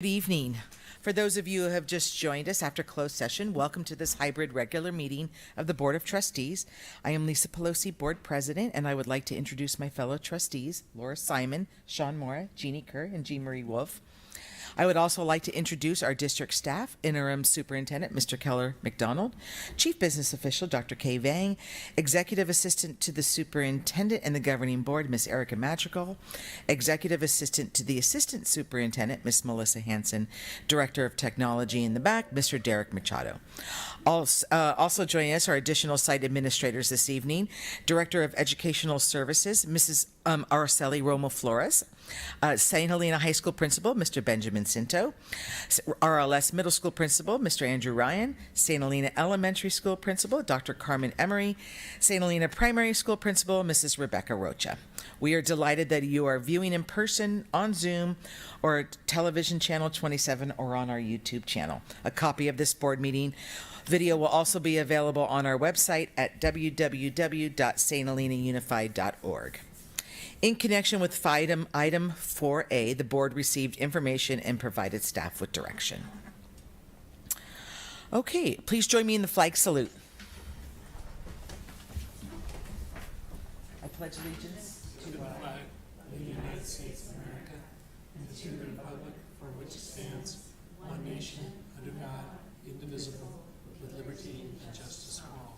Good evening. For those of you who have just joined us after closed session, welcome to this hybrid regular meeting of the Board of Trustees. I am Lisa Pelosi, Board President, and I would like to introduce my fellow trustees, Laura Simon, Sean Mora, Jeannie Kerr, and Jean Marie Wolf. I would also like to introduce our district staff, Interim Superintendent Mr. Keller McDonald, Chief Business Official Dr. Kay Vang, Executive Assistant to the Superintendent and the Governing Board Ms. Erica Madrigal, Executive Assistant to the Assistant Superintendent Ms. Melissa Hanson, Director of Technology in the back Mr. Derek Machado. Also joining us are additional site administrators this evening, Director of Educational Services Mrs. Araceli Romo Flores, St. Helena High School Principal Mr. Benjamin Cinto, RLS Middle School Principal Mr. Andrew Ryan, St. Helena Elementary School Principal Dr. Carmen Emery, St. Helena Primary School Principal Mrs. Rebecca Rocha. We are delighted that you are viewing in person, on Zoom, or television channel 27, or on our YouTube channel. A copy of this board meeting video will also be available on our website at www.sthelinaunified.org. In connection with item 4A, the board received information and provided staff with direction. Okay, please join me in the flag salute. I pledge allegiance to the flag of the United States of America and to the republic for which it stands, one nation, under God, indivisible, with liberty and justice for all.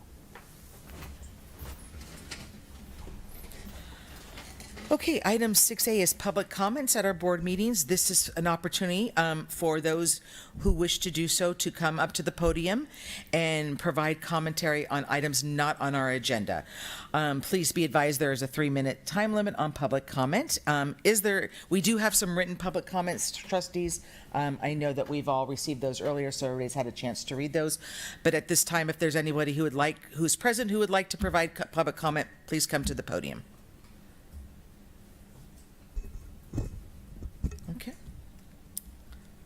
Okay, item 6A is public comments at our board meetings. This is an opportunity for those who wish to do so to come up to the podium and provide commentary on items not on our agenda. Please be advised there is a 3-minute time limit on public comment. We do have some written public comments, trustees. I know that we've all received those earlier, so everybody's had a chance to read those. But at this time, if there's anybody who's present who would like to provide public comment, please come to the podium.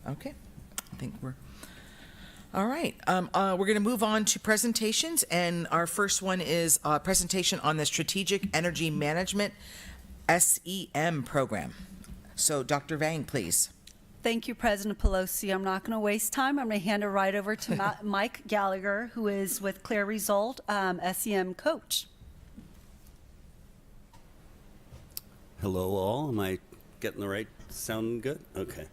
Okay, I think we're all right. We're going to move on to presentations, and our first one is a presentation on the Strategic Energy Management SEM program. So, Dr. Vang, please. Thank you, President Pelosi. I'm not going to waste time. I'm going to hand it right over to Mike Gallagher, who is with Clear Result SEM coach. Hello, all. Am I getting the right sound good? Okay.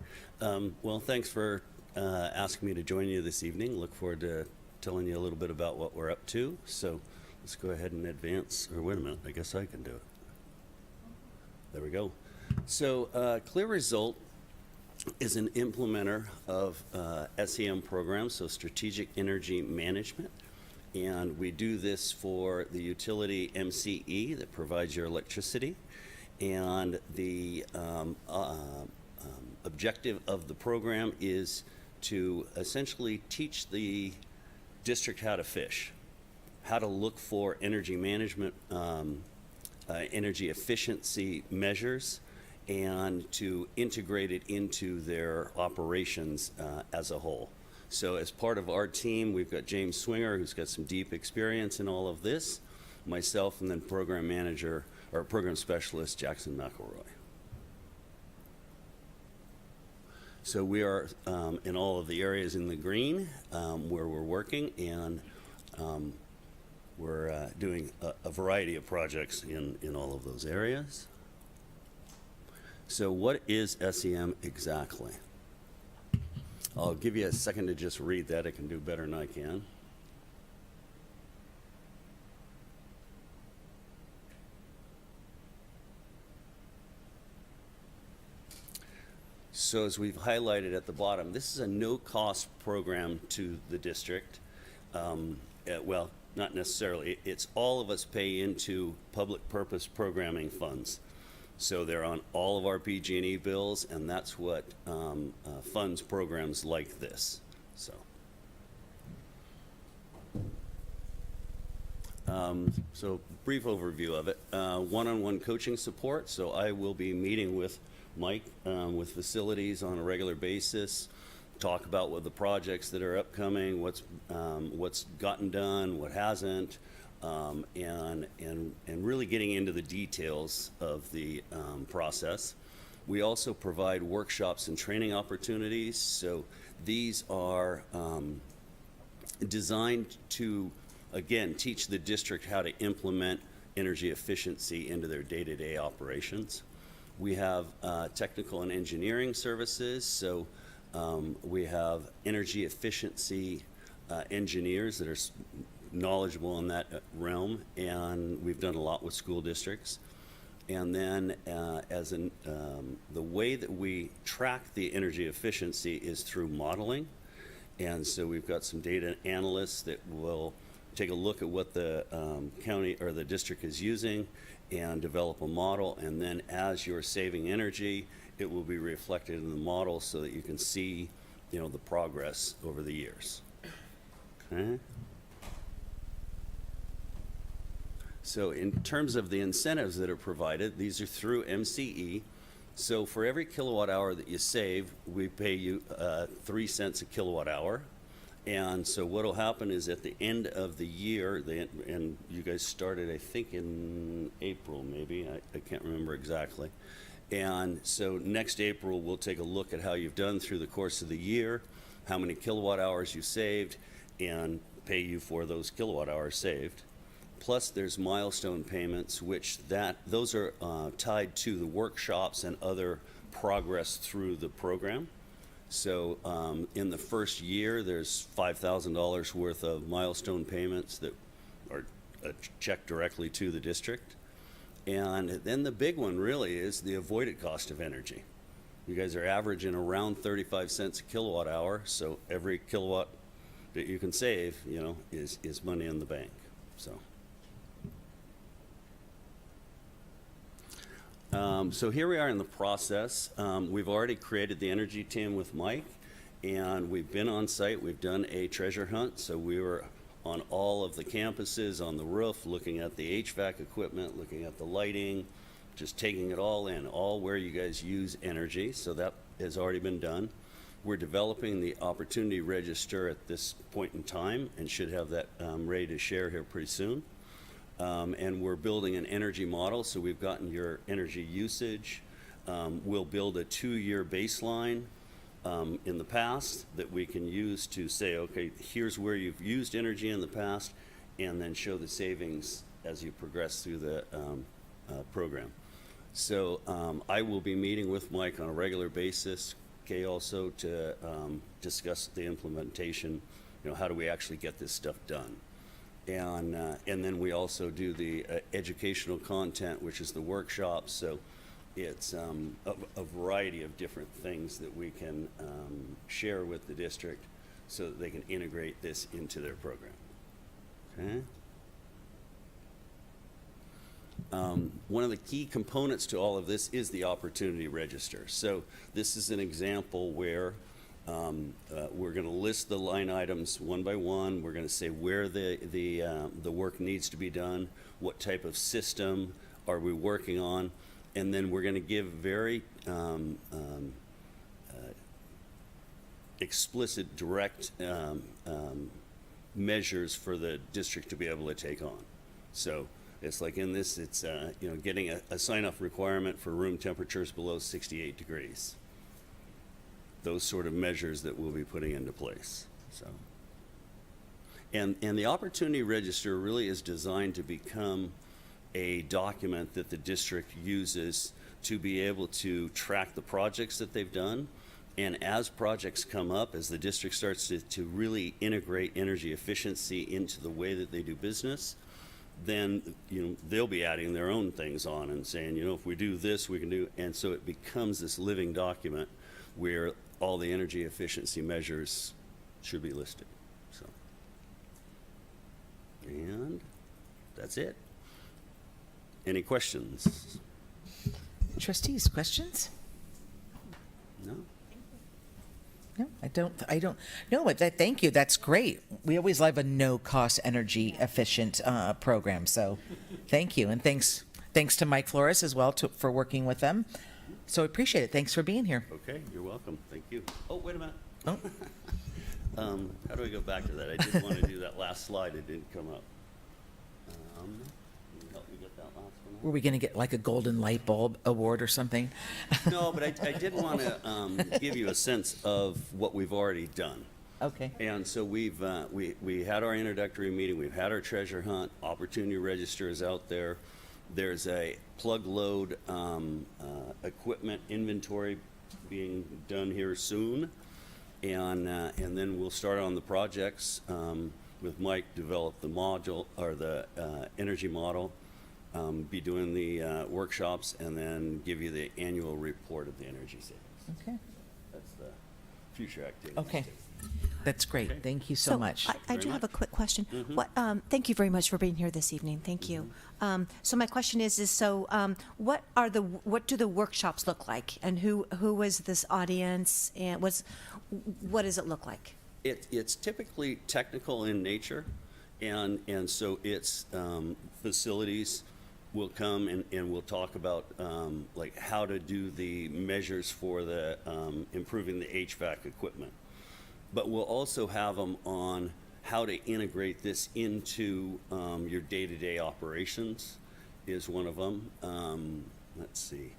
Well, thanks for asking me to join you this evening. Look forward to telling you a little bit about what we're up to. So let's go ahead and advance. Or wait a minute, I guess I can do it. There we go. So Clear Result is an implementer of SEM programs, so Strategic Energy Management. And we do this for the utility MCE that provides your electricity. And the objective of the program is to essentially teach the district how to fish, how to look for energy management, energy efficiency measures, and to integrate it into their operations as a whole. So as part of our team, we've got James Swinger, who's got some deep experience in all of this, myself, and then program manager or program specialist Jackson McElroy. So we are in all of the areas in the green where we're working, and we're doing a variety of projects in all of those areas. So what is SEM exactly? I'll give you a second to just read that. I can do better than I can. So as we've highlighted at the bottom, this is a no-cost program to the district. Well, not necessarily. It's all of us pay into public purpose programming funds. So they're on all of our PG&E bills, and that's what funds programs like this. So brief overview of it. One-on-one coaching support. So I will be meeting with Mike with facilities on a regular basis, talk about what the projects that are upcoming, what's gotten done, what hasn't, and really getting into the details of the process. We also provide workshops and training opportunities. So these are designed to, again, teach the district how to implement energy efficiency into their day-to-day operations. We have technical and engineering services. So we have energy efficiency engineers that are knowledgeable in that realm, and we've done a lot with school districts. And then the way that we track the energy efficiency is through modeling. And so we've got some data analysts that will take a look at what the county or the district is using and develop a model. And then as you're saving energy, it will be reflected in the model so that you can see, the progress over the years. Okay. So in terms of the incentives that are provided, these are through MCE. So for every kilowatt hour that you save, we pay you 3 cents a kilowatt hour. And so what will happen is at the end of the year, and you guys started, I think, in April, maybe. I can't remember exactly. And so next April, we'll take a look at how you've done through the course of the year, how many kilowatt hours you saved, and pay you for those kilowatt hours saved. Plus, there's milestone payments, which those are tied to the workshops and other progress through the program. So in the first year, there's $5,000 worth of milestone payments that are checked directly to the district. And then the big one really is the avoided cost of energy. You guys are averaging around 35 cents a kilowatt hour, so every kilowatt that you can save, is money in the bank. So here we are in the process. We've already created the energy team with Mike, and we've been on site. We've done a treasure hunt. So we were on all of the campuses, on the roof, looking at the HVAC equipment, looking at the lighting, just taking it all in, all where you guys use energy. So that has already been done. We're developing the opportunity register at this point in time and should have that ready to share here pretty soon. And we're building an energy model, so we've gotten your energy usage. We'll build a 2-year baseline in the past that we can use to say, okay, here's where you've used energy in the past, and then show the savings as you progress through the program. So I will be meeting with Mike on a regular basis, Kay also, to discuss the implementation, how do we actually get this stuff done. And then we also do the educational content, which is the workshops. So it's a variety of different things that we can share with the district so that they can integrate this into their program. Okay. One of the key components to all of this is the opportunity register. So this is an example where we're going to list the line items one by one. We're going to say where the work needs to be done, what type of system are we working on, and then we're going to give very explicit, direct measures for the district to be able to take on. So it's like in this, it's getting a sign-off requirement for room temperatures below 68 degrees. Those sort of measures that we'll be putting into place. So, and the opportunity register really is designed to become a document that the district uses to be able to track the projects that they've done. And as projects come up, as the district starts to really integrate energy efficiency into the way that they do business, then they'll be adding their own things on and saying, if we do this, we can do. And so it becomes this living document where all the energy efficiency measures should be listed. So, and that's it. Any questions? Trustees, questions? No? No, I don't. No, but thank you. That's great. We always love a no-cost energy efficient program. So thank you. And thanks to Mike Flores as well for working with them. So appreciate it. Thanks for being here. Okay, you're welcome. Thank you. Oh, wait a minute. Oh. How do we go back to that? I did want to do that last slide. It didn't come up. Can you help me get that last one? Were we going to get like a golden light bulb award or something? No, but I did want to give you a sense of what we've already done. Okay. And so we had our introductory meeting, we've had our treasure hunt, opportunity register is out there. There's a plug load equipment inventory being done here soon. And then we'll start on the projects with Mike, develop the module or the energy model, be doing the workshops, and then give you the annual report of the energy savings. Okay. That's the future activity. Okay. That's great. Okay. Thank you so much. I Very do have a much. quick question. Mhm. What, thank you very much for being here this evening. Thank you. So my question is what do the workshops look like, and who is this audience, and what does it look like? It's typically technical in nature, and so it's facilities will come and we'll talk about like how to do the measures for the improving the HVAC equipment. But we'll also have them on how to integrate this into your day-to-day operations is one of them. Let's see.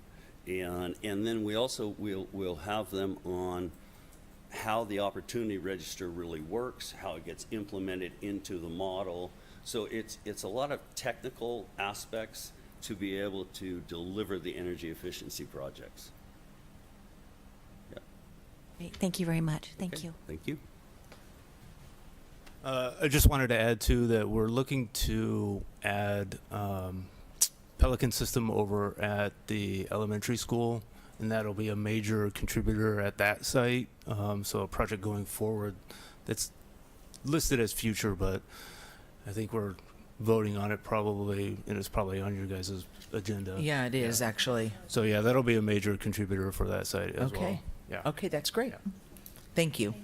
And then we also we'll have them on how the opportunity register really works, how it gets implemented into the model. So it's a lot of technical aspects to be able to deliver the energy efficiency projects. Yeah. Great. Thank you very much. Thank Okay. you. Thank you. I just wanted to add too that we're looking to add Pelican system over at the elementary school, and that'll be a major contributor at that site. So a project going forward that's listed as future, but I think we're voting on it probably, and it's probably on your guys' agenda. Yeah, it is actually. So yeah, that'll be a major contributor for that site as well. Okay. Yeah. Okay, that's great. Yeah. Thank you.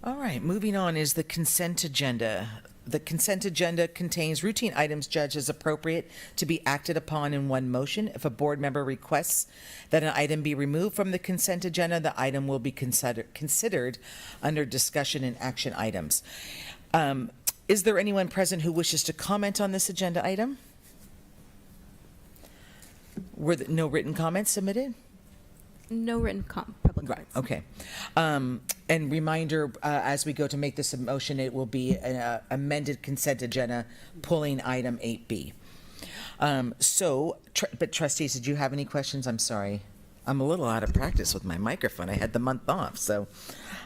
All right, moving on is the consent agenda. The consent agenda contains routine items judged as appropriate to be acted upon in one motion. If a board member requests that an item be removed from the consent agenda, the item will be considered under discussion and action items. Is there anyone present who wishes to comment on this agenda item? Were there no written comments submitted? No written public Right, comments. okay. And reminder, as we go to make this a motion, it will be an amended consent agenda, pulling item 8B. But trustees, did you have any questions? I'm sorry. I'm a little out of practice with my microphone. I had the month off, so,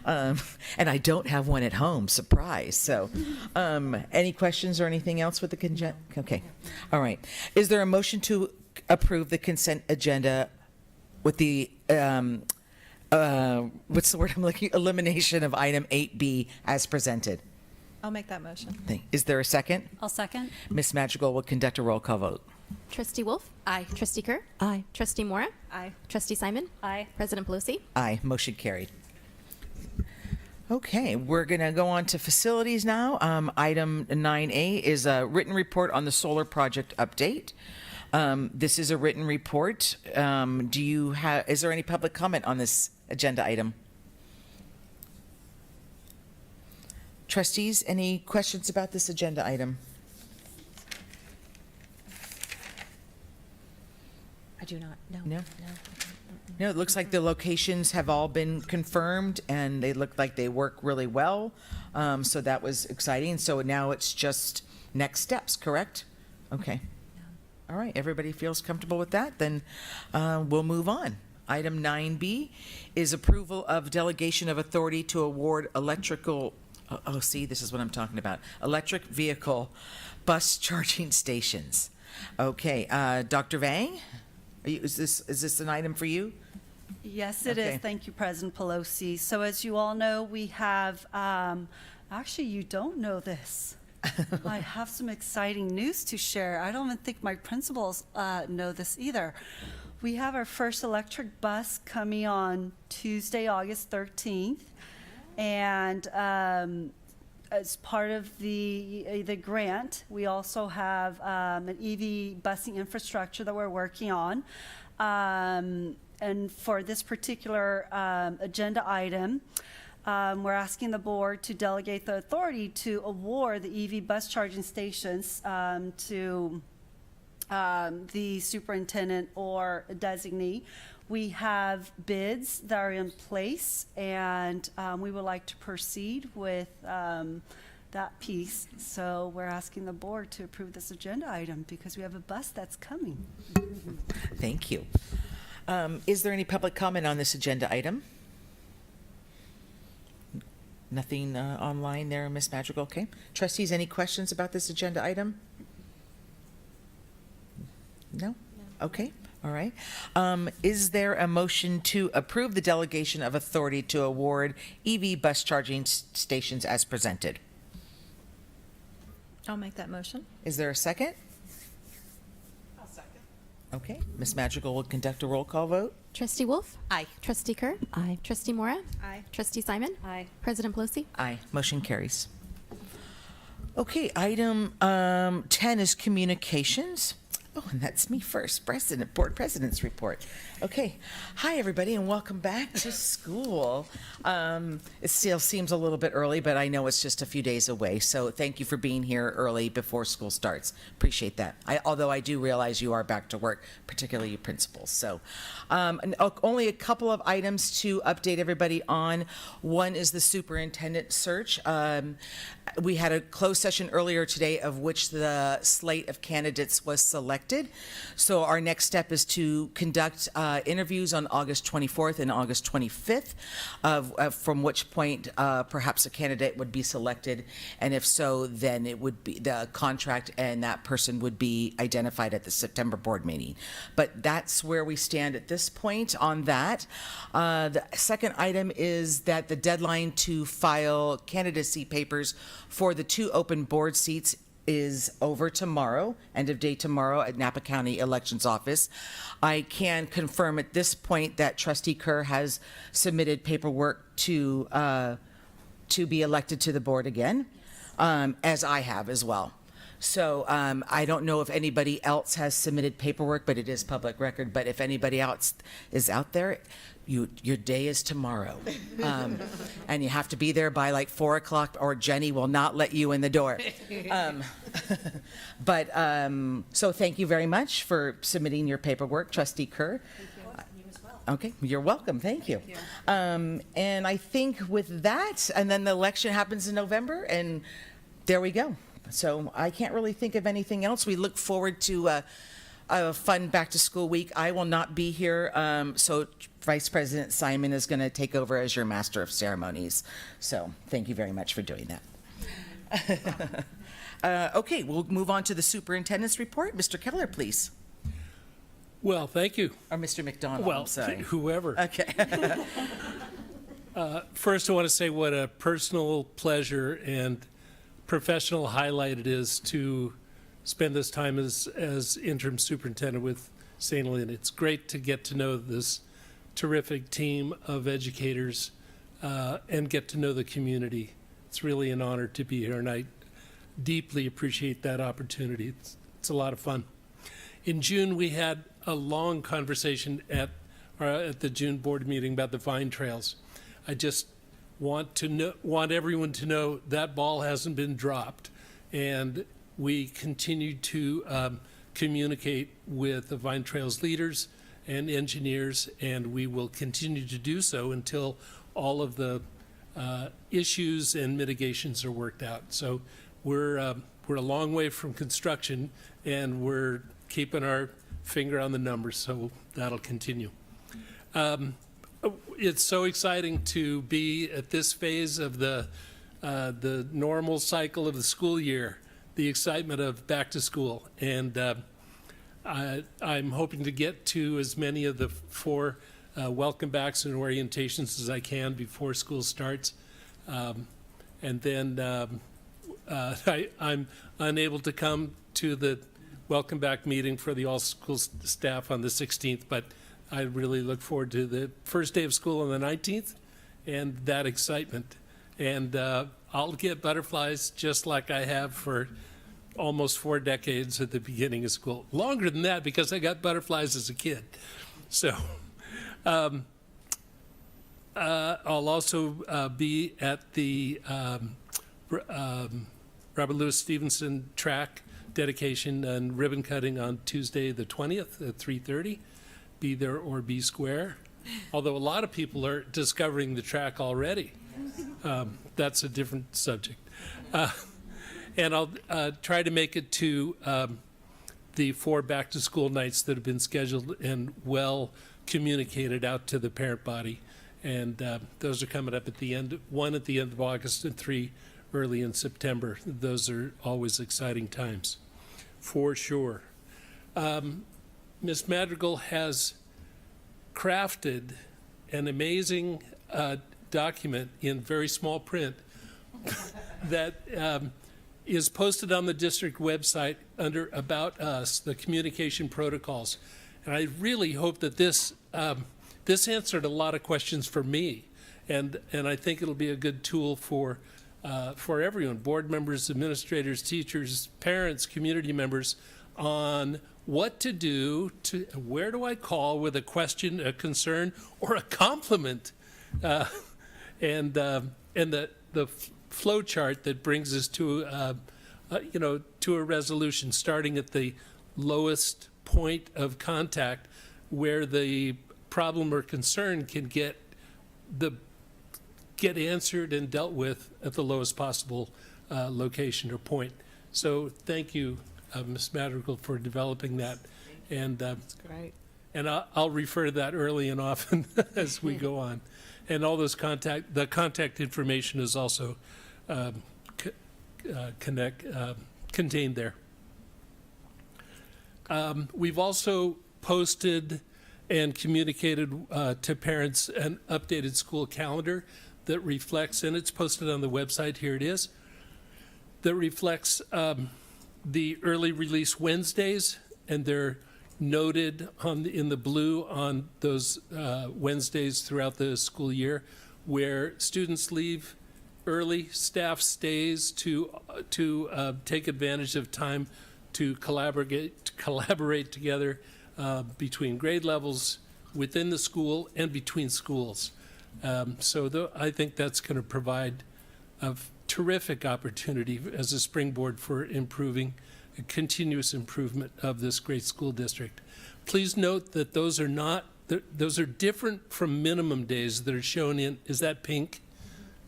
and I don't have one at home, surprise. So, any questions or anything else with the consent? Okay, all right. Is there a motion to approve the consent agenda with the, what's the word I'm looking, elimination of item 8B as presented? I'll make that motion. Is there a second? I'll second. Ms. Madrigal will conduct a roll call vote. Trustee Wolf? Aye. Trustee Kerr? Aye. Trustee Mora? Aye. Trustee Simon? Aye. President Pelosi? Aye, motion carried. Okay, we're going to go on to facilities now. Item 9A is a written report on the solar project update. This is a written report. Is there any public comment on this agenda item? Trustees, any questions about this agenda item? I do not. No. No? No, it looks like the locations have all been confirmed and they look like they work really well. So that was exciting. So now it's just next steps, correct? Okay. All right, everybody feels comfortable with that? Then we'll move on. Item 9B is approval of delegation of authority to award electrical, this is what I'm talking about. Electric vehicle bus charging stations. Okay, Dr. Vang, is this an item for you? Yes, it is. Okay. Thank you, President Pelosi. So as you all know, we have, actually, you don't know this. I have some exciting news to share. I don't even think my principals know this either. We have our first electric bus coming on Tuesday, August 13th. And as part of the grant, we also have an EV busing infrastructure that we're working on. And for this particular agenda item, we're asking the board to delegate the authority to award the EV bus charging stations to the superintendent or designee. We have bids that are in place, and we would like to proceed with that piece. So we're asking the board to approve this agenda item because we have a bus that's coming. Thank you. Is there any public comment on this agenda item? Nothing online there, Ms. Madrigal? Okay. Trustees, any questions about this agenda item? No? Okay. All right. Is there a motion to approve the delegation of authority to award EV bus charging stations as presented? I'll make that motion. Is there a second? I'll second. Okay. Ms. Madrigal will conduct a roll call vote. Trustee Wolf? Aye. Trustee Kerr? Aye. Trustee Mora? Aye. Trustee Simon? Aye. President Pelosi? Aye. Motion carries. Okay, item 10 is communications. Oh, and that's me first, Board President's report. Okay. Hi, everybody, and welcome back to school. It still seems a little bit early, but I know it's just a few days away. So thank you for being here early before school starts. Appreciate that. Although I do realize you are back to work, particularly you principals. So only a couple of items to update everybody on. One is the superintendent search. We had a closed session earlier today of which the slate of candidates was selected. So our next step is to conduct interviews on August 24th and August 25th, from which point perhaps a candidate would be selected. And if so, then it would be the contract and that person would be identified at the September board meeting. But that's where we stand at this point on that. The second item is that the deadline to file candidacy papers for the 2 open board seats is over tomorrow, end of day tomorrow at Napa County Elections Office. I can confirm at this point that Trustee Kerr has submitted paperwork to be elected to the board again, as I have as well. So I don't know if anybody else has submitted paperwork, but it is public record. But if anybody else is out there, your day is tomorrow. And you have to be there by like 4 o'clock or Jenny will not let you in the door. So thank you very much for submitting your paperwork, Trustee Kerr. Okay, you're welcome. Thank you. And I think with that, and then the election happens in November, and there we go. So I can't really think of anything else. We look forward to a fun back-to-school week. I will not be here, so Vice President Simon is going to take over as your Master of Ceremonies. So thank you very much for doing that. Okay, we'll move on to the superintendent's report. Mr. Keller, please. Well, thank you. Or Mr. McDonald, Well, I'm sorry. whoever. Okay. First, I want to say what a personal pleasure and professional highlight it is to spend this time as interim superintendent with St. Lynn. It's great to get to know this terrific team of educators and get to know the community. It's really an honor to be here, and I deeply appreciate that opportunity. It's a lot of fun. In June, we had a long conversation at the June board meeting about the vine trails. I just want everyone to know that ball hasn't been dropped, and we continue to communicate with the Vine Trails leaders and engineers, and we will continue to do so until all of the issues and mitigations are worked out. So we're a long way from construction, and we're keeping our finger on the numbers, so that'll continue. It's so exciting to be at this phase of the normal cycle of the school year, the excitement of back to school. And I'm hoping to get to as many of the 4 welcome backs and orientations as I can before school starts. And then I'm unable to come to the welcome back meeting for the all school staff on the 16th, but I really look forward to the first day of school on the 19th and that excitement. And I'll get butterflies just like I have for almost 4 decades at the beginning of school. Longer than that because I got butterflies as a kid. So I'll also be at the Robert Louis Stevenson track dedication and ribbon cutting on Tuesday, the 20th at 3:30. Be there or be square. Although a lot of people are discovering the track already. That's a different subject. And I'll try to make it to the 4 back-to-school nights that have been scheduled and well communicated out to the parent body. And those are coming up at the end, 1 at the end of August and 3 early in September. Those are always exciting times, for sure. Ms. Madrigal has crafted an amazing document in very small print that is posted on the district website under About Us, the communication protocols. And I really hope that this answered a lot of questions for me, and I think it'll be a good tool for everyone, board members, administrators, teachers, parents, community members, on what to do, where do I call with a question, a concern, or a compliment, and the flow chart that brings us to to a resolution, starting at the lowest point of contact where the problem or concern can get answered and dealt with at the lowest possible location or point. So thank you, Ms. Madrigal, for developing that. And That's great. and I'll refer to that early and often as we go on. And all those the contact information is also contained there. We've also posted and communicated to parents an updated school calendar that reflects, and it's posted on the website, here it is, that reflects the early release Wednesdays, and they're noted in the blue on those Wednesdays throughout the school year, where students leave early, staff stays to take advantage of time to collaborate together between grade levels, within the school, and between schools. I think that's going to provide a terrific opportunity as a springboard for improving, a continuous improvement of this great school district. Please note that those are different from minimum days that are shown in, is that pink?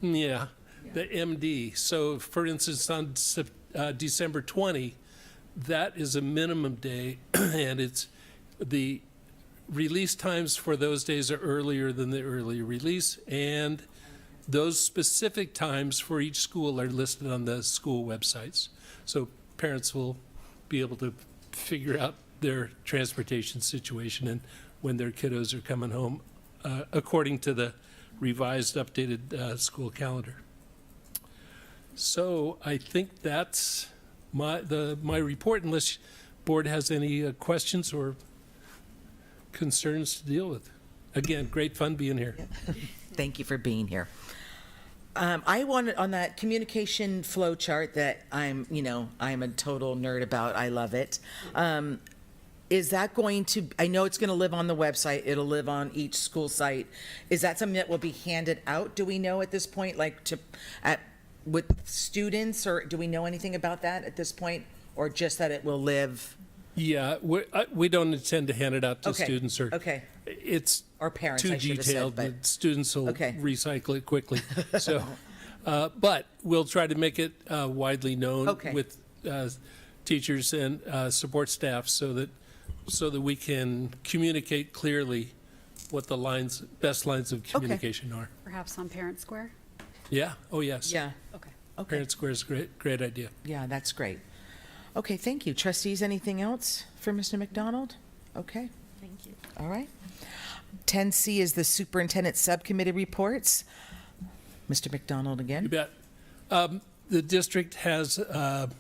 Yeah, the MD. So for instance, on December 20, that is a minimum day, and it's the release times for those days are earlier than the early release, and those specific times for each school are listed on the school websites. So parents will be able to figure out their transportation situation and when their kiddos are coming home according to the revised, updated school calendar. So I think that's my report, unless board has any questions or concerns to deal with. Again, great fun being here. Thank you for being here. I wanted on that communication flow chart that I'm a total nerd about. I love it. Is that going to, I know it's going to live on the website. It'll live on each school site. Is that something that will be handed out? Do we know at this point, with students, or do we know anything about that at this point? Or just that it will live? Yeah, we don't intend to hand it out to Okay. students or Okay. it's Or parents, too I should have said, detailed. but- That students will Okay. recycle it quickly. So, but we'll try to make it widely known Okay. with teachers and support staff so that we can communicate clearly what the best lines of communication are. Perhaps on Parent Square? Yeah. Oh yes. Yeah. Okay. Okay. Parent Square is a great idea. Yeah, that's great. Okay, thank you. Trustees, anything else for Mr. McDonald? Okay. Thank you. All right. 10C is the superintendent subcommittee reports. Mr. McDonald You again. bet. The district has a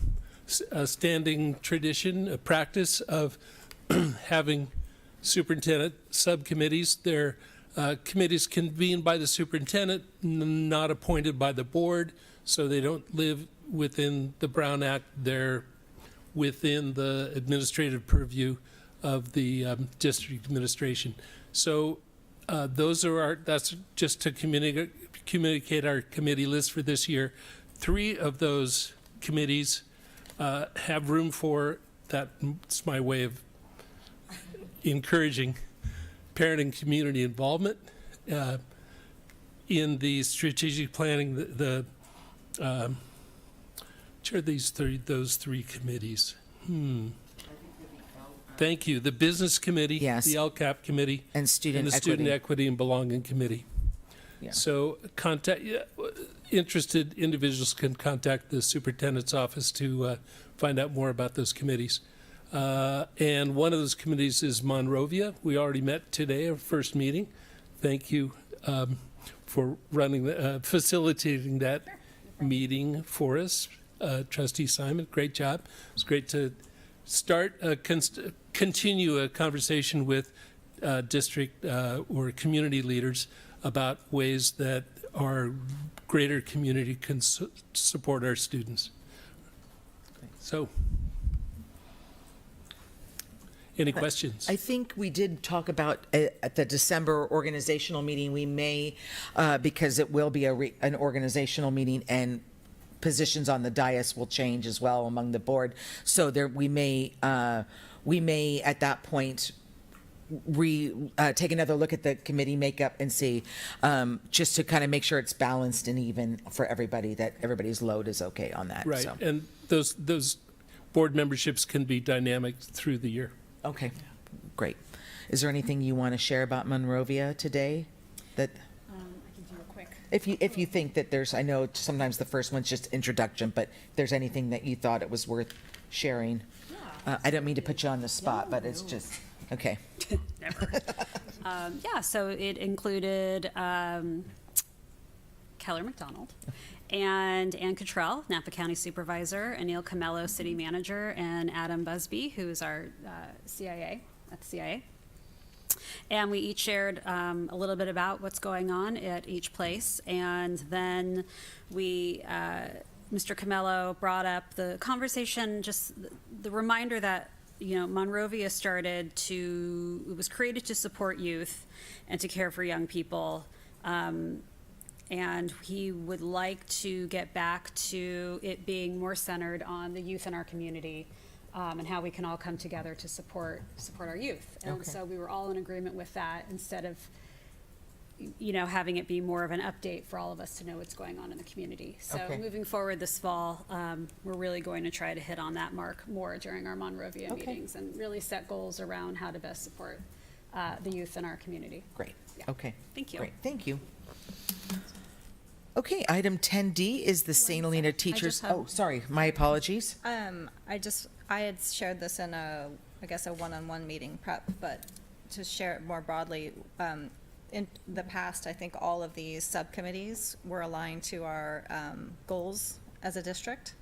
standing tradition, a practice of having superintendent subcommittees. They're committees convened by the superintendent, not appointed by the board, so they don't live within the Brown Act. They're within the administrative purview of the district administration. So That's just to communicate our committee list for this year. 3 of those committees have room for, that's my way of encouraging parent and community involvement. In the strategic planning, the chair those three committees. Thank you. The Business Committee, Yes. the LCAP Committee, And and student the Student equity. Equity and Belonging Committee. Yeah. So interested individuals can contact the superintendent's office to find out more about those committees. And one of those committees is Monrovia. We already met today, our first meeting. Thank you for facilitating that meeting for us. Trustee Simon, great job. It's great to continue a conversation with district or community leaders about ways that our greater community can support our students. So, any questions? I think we did talk about at the December organizational meeting, we may, because it will be an organizational meeting and positions on the dais will change as well among the board. So we may at that point take another look at the committee makeup and see, just to kind of make sure it's balanced and even for everybody, that everybody's load is okay on that. Right, So. and those board memberships can be dynamic through the year. Okay, great. Is there anything you want to share about Monrovia today? That I can do a quick. if you think that there's, I know sometimes the first one's just introduction, but if there's anything that you thought it was worth sharing. I don't mean to put you on the spot, but it's just, okay. Yeah, so it included Keller McDonald and Ann Cottrell, Napa County Supervisor, Anil Camello, City Manager, and Adam Busby, who's our CIA at the CIA. And we each shared a little bit about what's going on at each place. And then Mr. Camello brought up the conversation, just the reminder that, Monrovia it was created to support youth and to care for young people. And he would like to get back to it being more centered on the youth in our community, and how we can all come together to support our youth. And Okay. so we were all in agreement with that, instead of, having it be more of an update for all of us to know what's going on in the community. So Okay. moving forward this fall, we're really going to try to hit on that mark more during our Monrovia Okay. meetings and really set goals around how to best support the youth in our community. Great, Yeah. okay. Thank you. Great, thank you. Okay, item 10D is the St. Helena Teachers, just have- oh, sorry, my apologies. I had shared this in a one-on-one meeting prep, but to share it more broadly, in the past, I think all of these subcommittees were aligned to our goals as a district,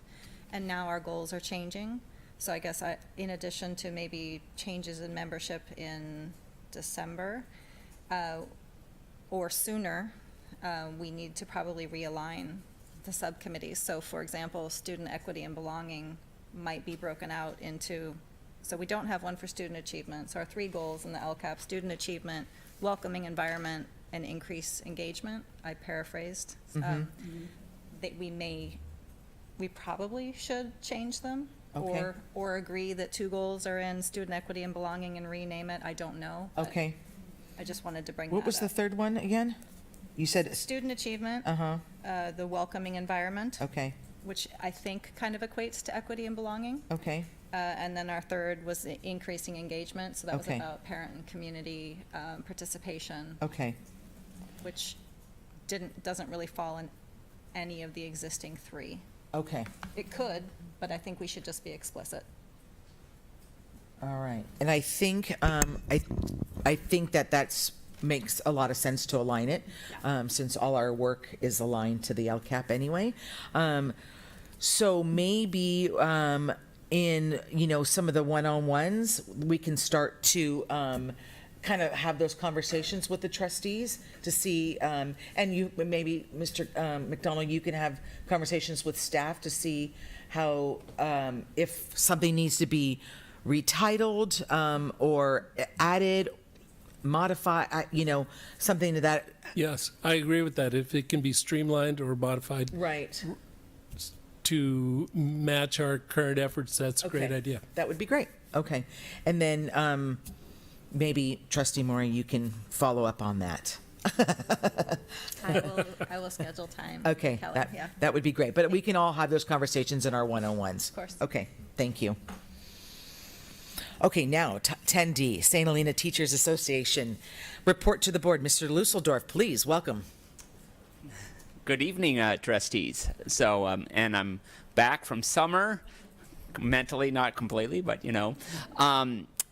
and now our goals are changing. So I guess in addition to maybe changes in membership in December, or sooner, we need to probably realign the subcommittees. So for example, student equity and belonging might be broken out into, so we don't have one for student achievement. So our 3 goals in the LCAP: student achievement, welcoming environment, and increase engagement. I paraphrased. That we probably should change them. Okay. Or agree that 2 goals are in student equity and belonging and rename it. I don't know. but Okay, I just wanted to bring that up. what was the third one again? You said, Student achievement, uh-huh, the welcoming environment, okay, which I think kind of equates to equity and belonging. okay, And then our third was the increasing engagement, so that was Okay. about parent and community participation, okay, which doesn't really fall in any of the existing 3. okay, It could, but I think we should just be explicit. all right. And I think, I think that makes a lot of sense to align it, since all our work is aligned to the LCAP anyway. So maybe, in, some of the one-on-ones, we can start to, kind of have those conversations with the trustees to see, and you, maybe, Mr. McDonald, you can have conversations with staff to see how, if something needs to be retitled, or added, modify, something to that. Yes, I agree with that. If it can be streamlined or modified Right. to match our current efforts, that's a great Okay. idea. That would be great. Okay. And then maybe Trustee Maury, you can follow up on that. I will schedule time. Okay. Keller, That, yeah. that would be great. But we can all have those conversations in our one-on-ones. Of course. Okay. Thank you. Okay, now 10D, St. Helena Teachers Association. Report to the board. Mr. Lusseldorf, please, welcome. Good evening, trustees. So, and I'm back from summer, mentally, not completely, but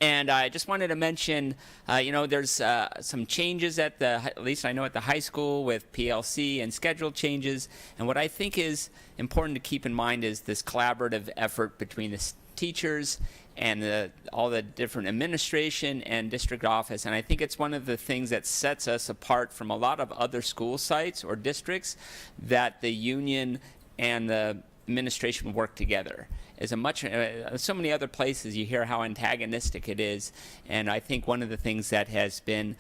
and I just wanted to mention, there's some changes at least I know at the high school with PLC and schedule changes. And what I think is important to keep in mind is this collaborative effort between the teachers and all the different administration and district office. And I think it's one of the things that sets us apart from a lot of other school sites or districts, that the union and the administration work together. So many other places you hear how antagonistic it is. And I think one of the things that has been,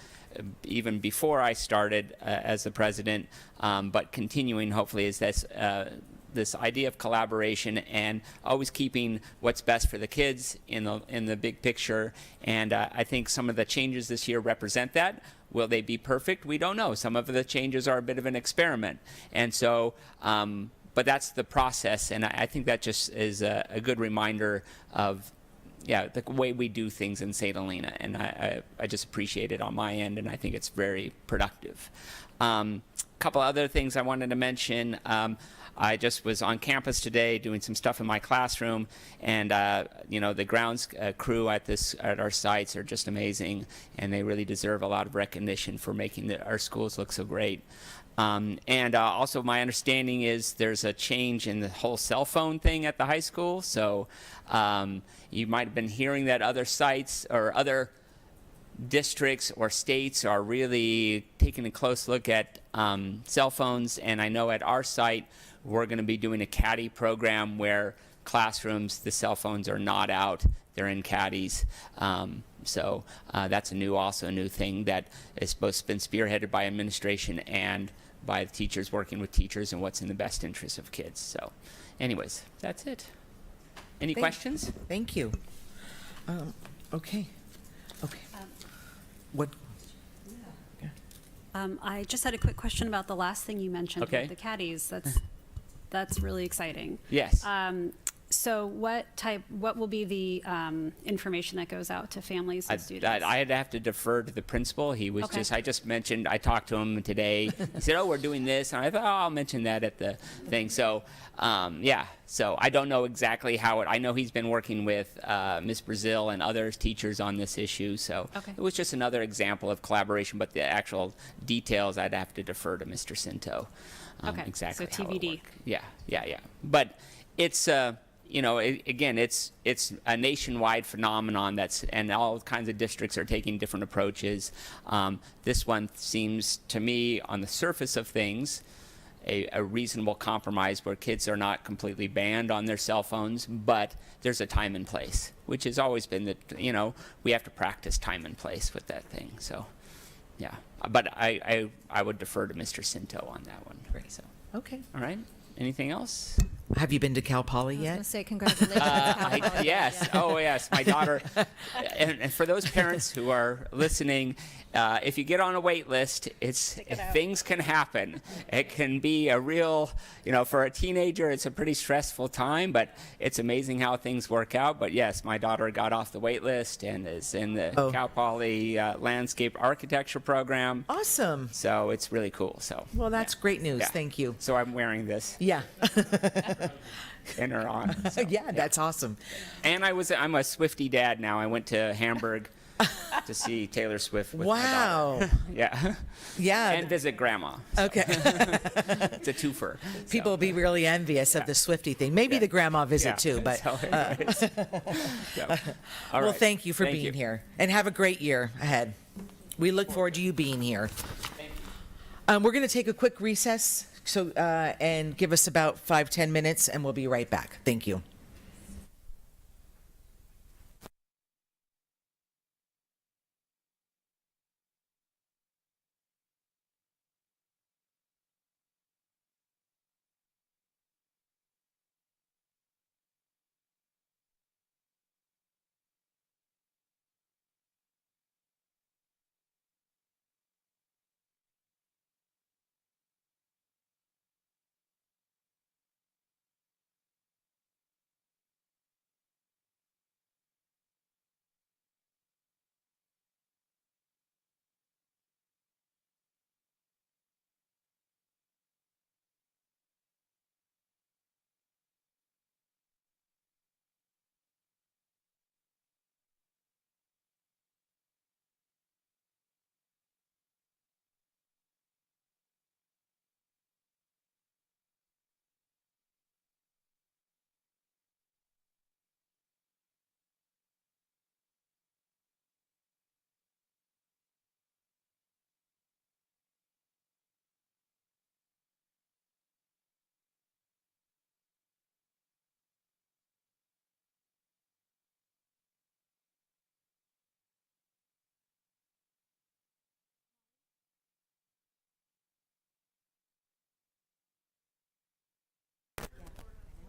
even before I started as the president, but continuing hopefully, is this idea of collaboration and always keeping what's best for the kids in the big picture. And I think some of the changes this year represent that. Will they be perfect? We don't know. Some of the changes are a bit of an experiment. And so, but that's the process. And I think that just is a good reminder of, the way we do things in St. Helena. And I just appreciate it on my end, and I think it's very productive. A couple other things I wanted to mention. I just was on campus today doing some stuff in my classroom, and the grounds crew at our sites are just amazing, and they really deserve a lot of recognition for making our schools look so great. And also my understanding is there's a change in the whole cell phone thing at the high school. So you might have been hearing that other sites or other districts or states are really taking a close look at cell phones. And I know at our site, we're going to be doing a caddy program where classrooms, the cell phones are not out, they're in caddies. So that's also a new thing that is both been spearheaded by administration and by the teachers, working with teachers and what's in the best interest of kids. So anyways, that's it. Any questions? Thank you. Okay. What? I just had a quick question about the last thing you mentioned, Okay. with the caddies. That's really exciting. Yes. So what will be the information that goes out to families and students? I'd have to defer to the principal. He was Okay. I talked to him today. He said, we're doing this. And I thought, I'll mention that at the thing. So, so I don't know exactly I know he's been working with Ms. Brazil and other teachers on this issue. So Okay. it was just another example of collaboration, but the actual details I'd have to defer to Mr. Cinto. Okay. Exactly. So how it TBD. worked. Yeah. But it's, again, it's a nationwide phenomenon and all kinds of districts are taking different approaches. This one seems to me, on the surface of things, a reasonable compromise where kids are not completely banned on their cell phones, but there's a time and place, which has always been we have to practice time and place with that thing. So, yeah. But I would defer to Mr. Cinto on that one. Great. So, Okay. all right. Anything else? Have you been to Cal Poly I was going yet? to say congratulations. Yes. Oh, yes. My daughter. And for those parents who are listening, if you get on a wait list, things can happen. It can be a real, for a teenager, it's a pretty stressful time, but it's amazing how things work out. But yes, my daughter got off the wait list and is in the Cal Poly landscape architecture program. Awesome. So it's really cool. So. Well, that's great news. Yeah. Thank you. So I'm wearing this Yeah. in her on. So. Yeah, that's awesome. And I'm a Swiftie dad now. I went to Hamburg to see Taylor Swift with my Wow. daughter. Yeah. Yeah. And visit grandma. Okay. It's a twofer. People will be really envious of the Swifty thing. Maybe the grandma visit too, but So anyways. So, all well, right. thank you for Thank being you. here and have a great year ahead. We look forward to you being here. We're going to take a quick recess and give us about 5-10 minutes, and we'll be right back. Thank you.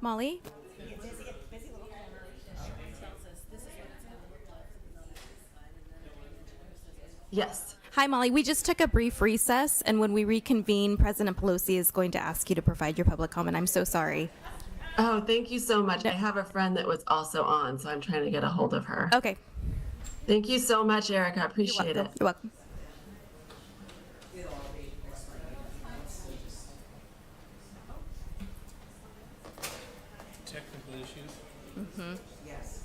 Molly? Yes. Hi, Molly. We just took a brief recess, and when we reconvene, President Pelosi is going to ask you to provide your public comment. I'm so sorry. Oh, thank you so much. I have a friend that was also on, so I'm trying to get a hold of her. Okay. Thank you so much, Erica. I appreciate it. You're welcome. Technical issues? Yes.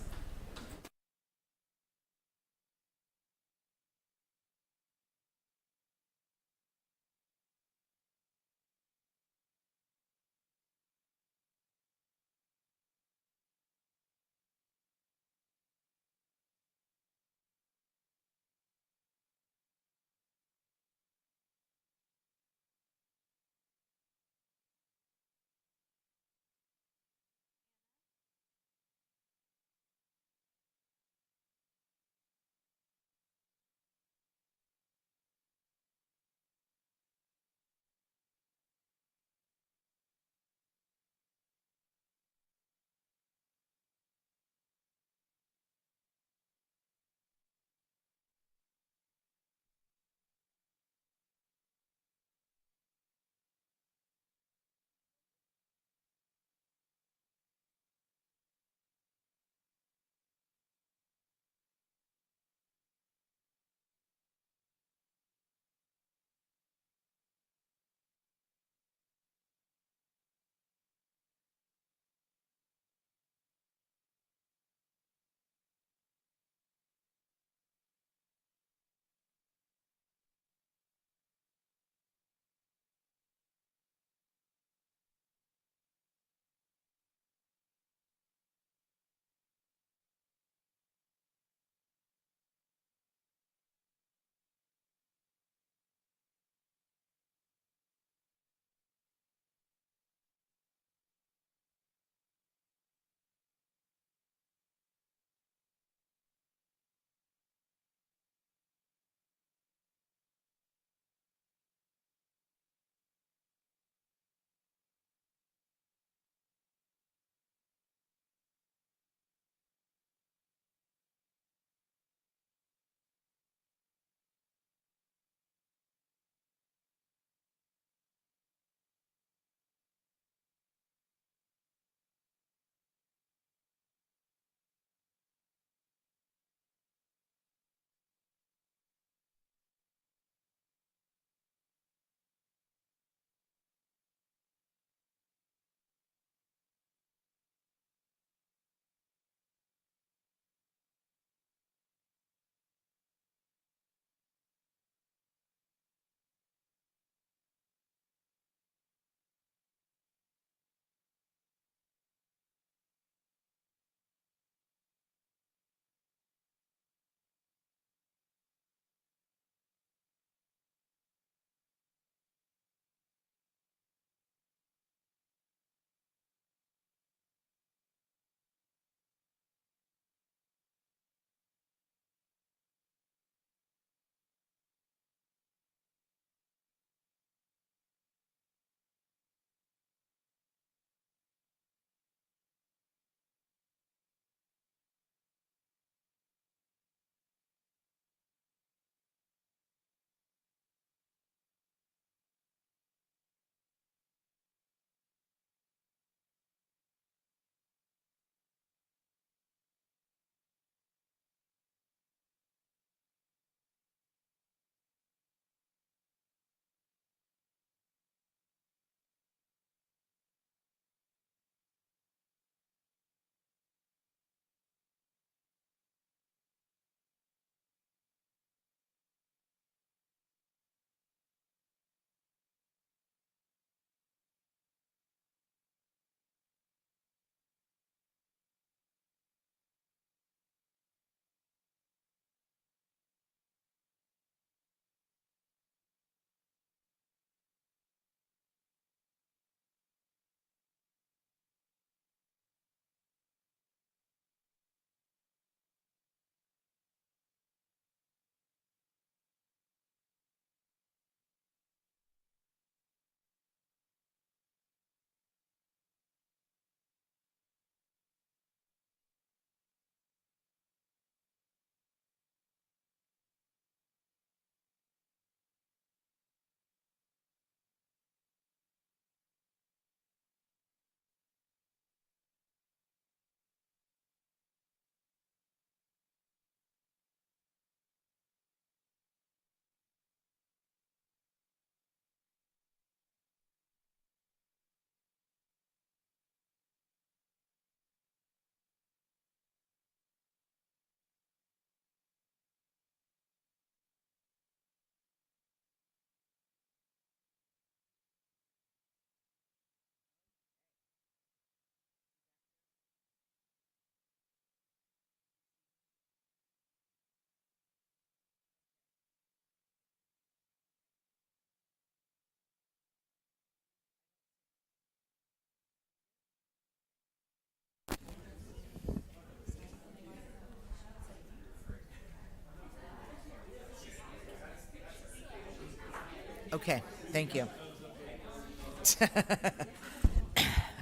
Okay, thank you.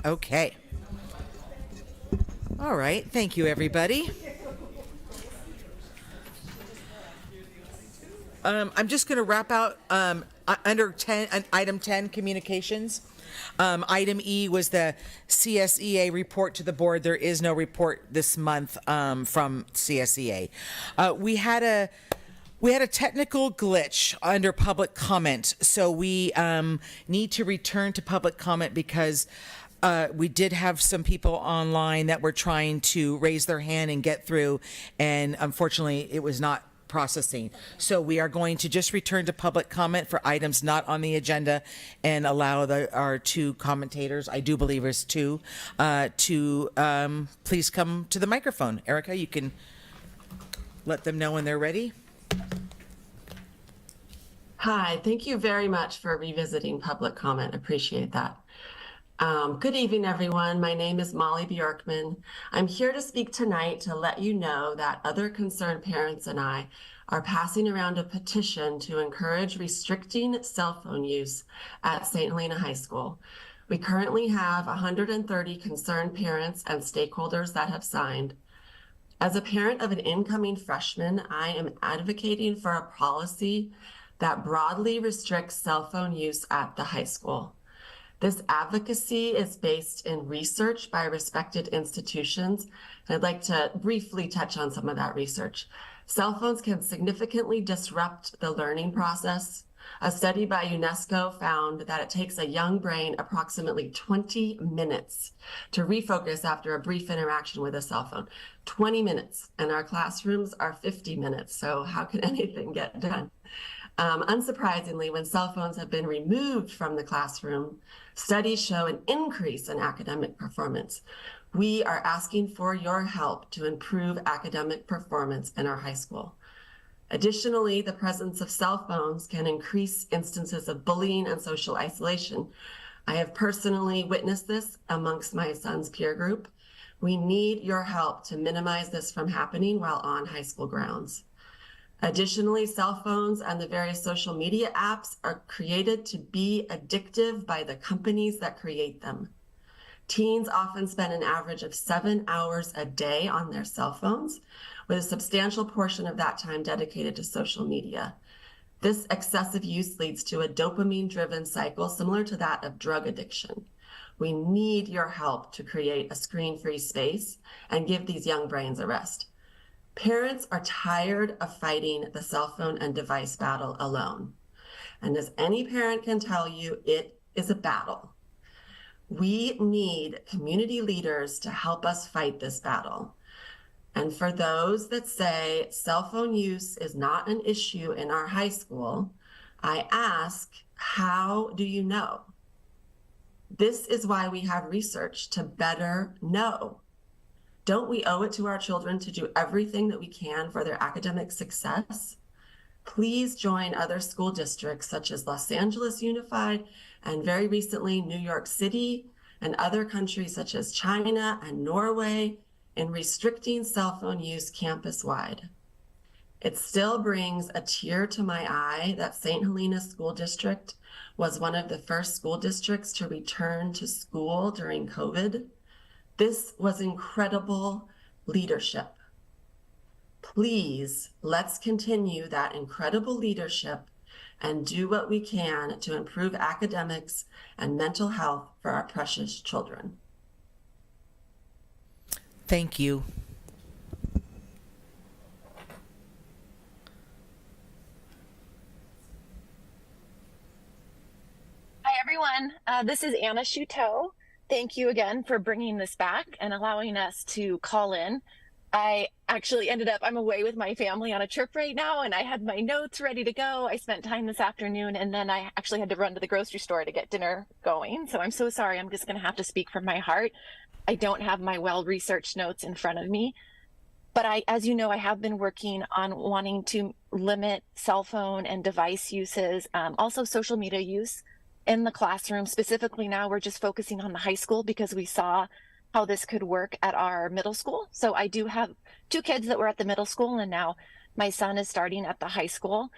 Okay. All right, thank you, everybody. I'm just going to wrap out under 10, item 10, communications. Item E was the CSEA report to the board. There is no report this month from CSEA. We had a technical glitch under public comment, so we need to return to public comment because we did have some people online that were trying to raise their hand and get through, and unfortunately, it was not processing. So we are going to just return to public comment for items not on the agenda and allow our two commentators, I do believe there's two, to please come to the microphone. Erica, you can let them know when they're ready. Hi, thank you very much for revisiting public comment. Appreciate that. Good evening, everyone. My name is Molly Bjorkman. I'm here to speak tonight to let you know that other concerned parents and I are passing around a petition to encourage restricting cell phone use at St. Helena High School. We currently have 130 concerned parents and stakeholders that have signed. As a parent of an incoming freshman, I am advocating for a policy that broadly restricts cell phone use at the high school. This advocacy is based in research by respected institutions. I'd like to briefly touch on some of that research. Cell phones can significantly disrupt the learning process. A study by UNESCO found that it takes a young brain approximately 20 minutes to refocus after a brief interaction with a cell phone. 20 minutes, and our classrooms are 50 minutes, so how can anything get done? Unsurprisingly, when cell phones have been removed from the classroom, studies show an increase in academic performance. We are asking for your help to improve academic performance in our high school. Additionally, the presence of cell phones can increase instances of bullying and social isolation. I have personally witnessed this amongst my son's peer group. We need your help to minimize this from happening while on high school grounds. Additionally, cell phones and the various social media apps are created to be addictive by the companies that create them. Teens often spend an average of 7 hours a day on their cell phones, with a substantial portion of that time dedicated to social media. This excessive use leads to a dopamine-driven cycle similar to that of drug addiction. We need your help to create a screen-free space and give these young brains a rest. Parents are tired of fighting the cell phone and device battle alone. And as any parent can tell you, it is a battle. We need community leaders to help us fight this battle. And for those that say cell phone use is not an issue in our high school, I ask, how do you know? This is why we have research to better know. Don't we owe it to our children to do everything that we can for their academic success? Please join other school districts such as Los Angeles Unified and very recently New York City and other countries such as China and Norway in restricting cell phone use campus-wide. It still brings a tear to my eye that St. Helena School District was one of the first school districts to return to school during COVID. This was incredible leadership. Please, let's continue that incredible leadership and do what we can to improve academics and mental health for our precious children. Thank you. Hi, everyone. This is Anna Shuteau. Thank you again for bringing this back and allowing us to call in. I actually I'm away with my family on a trip right now, and I had my notes ready to go. I spent time this afternoon, and then I actually had to run to the grocery store to get dinner going. So I'm so sorry. I'm just going to have to speak from my heart. I don't have my well-researched notes in front of me. But as you know, I have been working on wanting to limit cell phone and device uses, also social media use in the classroom. Specifically now, we're just focusing on the high school because we saw how this could work at our middle school. So I do have 2 kids that were at the middle school, and now my son is starting at the high school.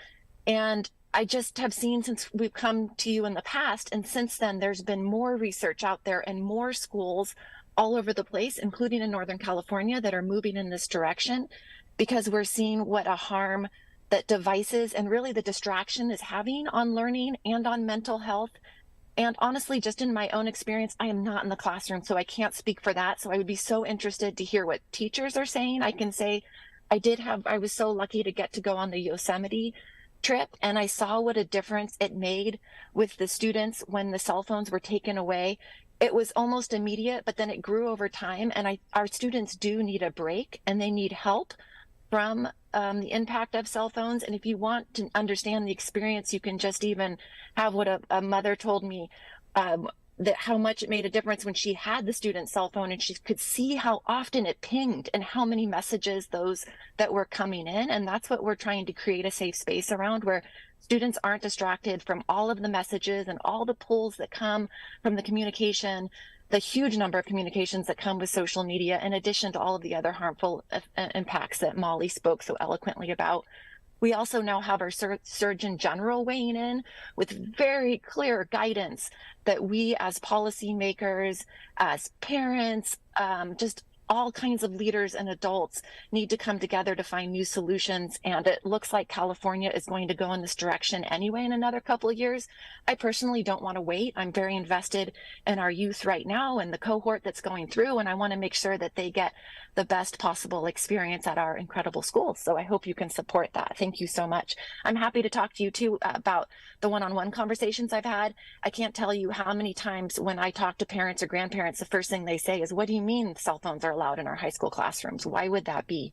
And I just have seen since we've come to you in the past, and since then, there's been more research out there and more schools all over the place, including in Northern California, that are moving in this direction because we're seeing what a harm that devices and really the distraction is having on learning and on mental health. And honestly, just in my own experience, I am not in the classroom, so I can't speak for that. So I would be so interested to hear what teachers are saying. I can say I was so lucky to get to go on the Yosemite trip, and I saw what a difference it made with the students when the cell phones were taken away. It was almost immediate, but then it grew over time. And our students do need a break, and they need help from the impact of cell phones. And if you want to understand the experience, you can just even have what a mother told me, that how much it made a difference when she had the student's cell phone and she could see how often it pinged and how many messages those that were coming in. And that's what we're trying to create a safe space around, where students aren't distracted from all of the messages and all the pulls that come from the communication, the huge number of communications that come with social media, in addition to all of the other harmful impacts that Molly spoke so eloquently about. We also now have our Surgeon General weighing in with very clear guidance that we as policymakers, as parents, just all kinds of leaders and adults need to come together to find new solutions. And it looks like California is going to go in this direction anyway in another couple of years. I personally don't want to wait. I'm very invested in our youth right now and the cohort that's going through, and I want to make sure that they get the best possible experience at our incredible schools. So I hope you can support that. Thank you so much. I'm happy to talk to you too about the one-on-one conversations I've had. I can't tell you how many times when I talk to parents or grandparents, the first thing they say is, what do you mean cell phones are allowed in our high school classrooms? Why would that be?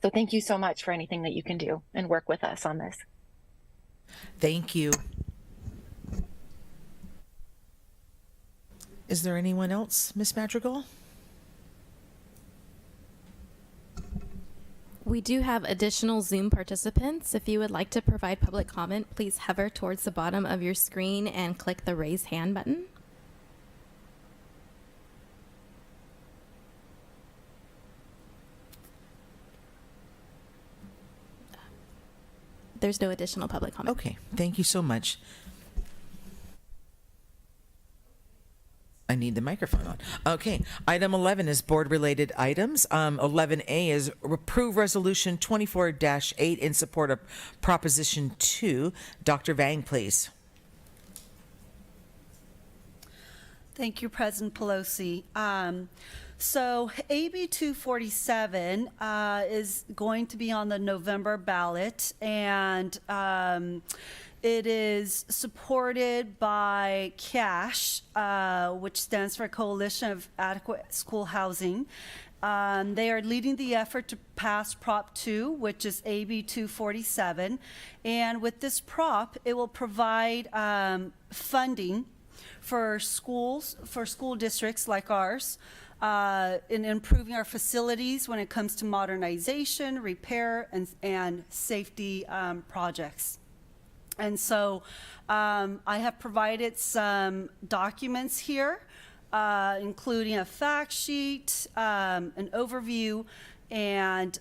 So thank you so much for anything that you can do and work with us on this. Thank you. Is there anyone else, Ms. Madrigal? We do have additional Zoom participants. If you would like to provide public comment, please hover towards the bottom of your screen and click the raise hand button. There's no additional public comment. Okay, thank you so much. I need the microphone on. Okay, item 11 is board-related items. 11A is approve resolution 24-8 in support of Proposition 2. Dr. Vang, please. Thank you, President Pelosi. So AB 247 is going to be on the November ballot, and it is supported by CASH, which stands for Coalition of Adequate School Housing. They are leading the effort to pass Prop 2, which is AB 247. And with this prop, it will provide funding for schools, for school districts like ours, in improving our facilities when it comes to modernization, repair, and safety projects. And so I have provided some documents here, including a fact sheet, an overview, and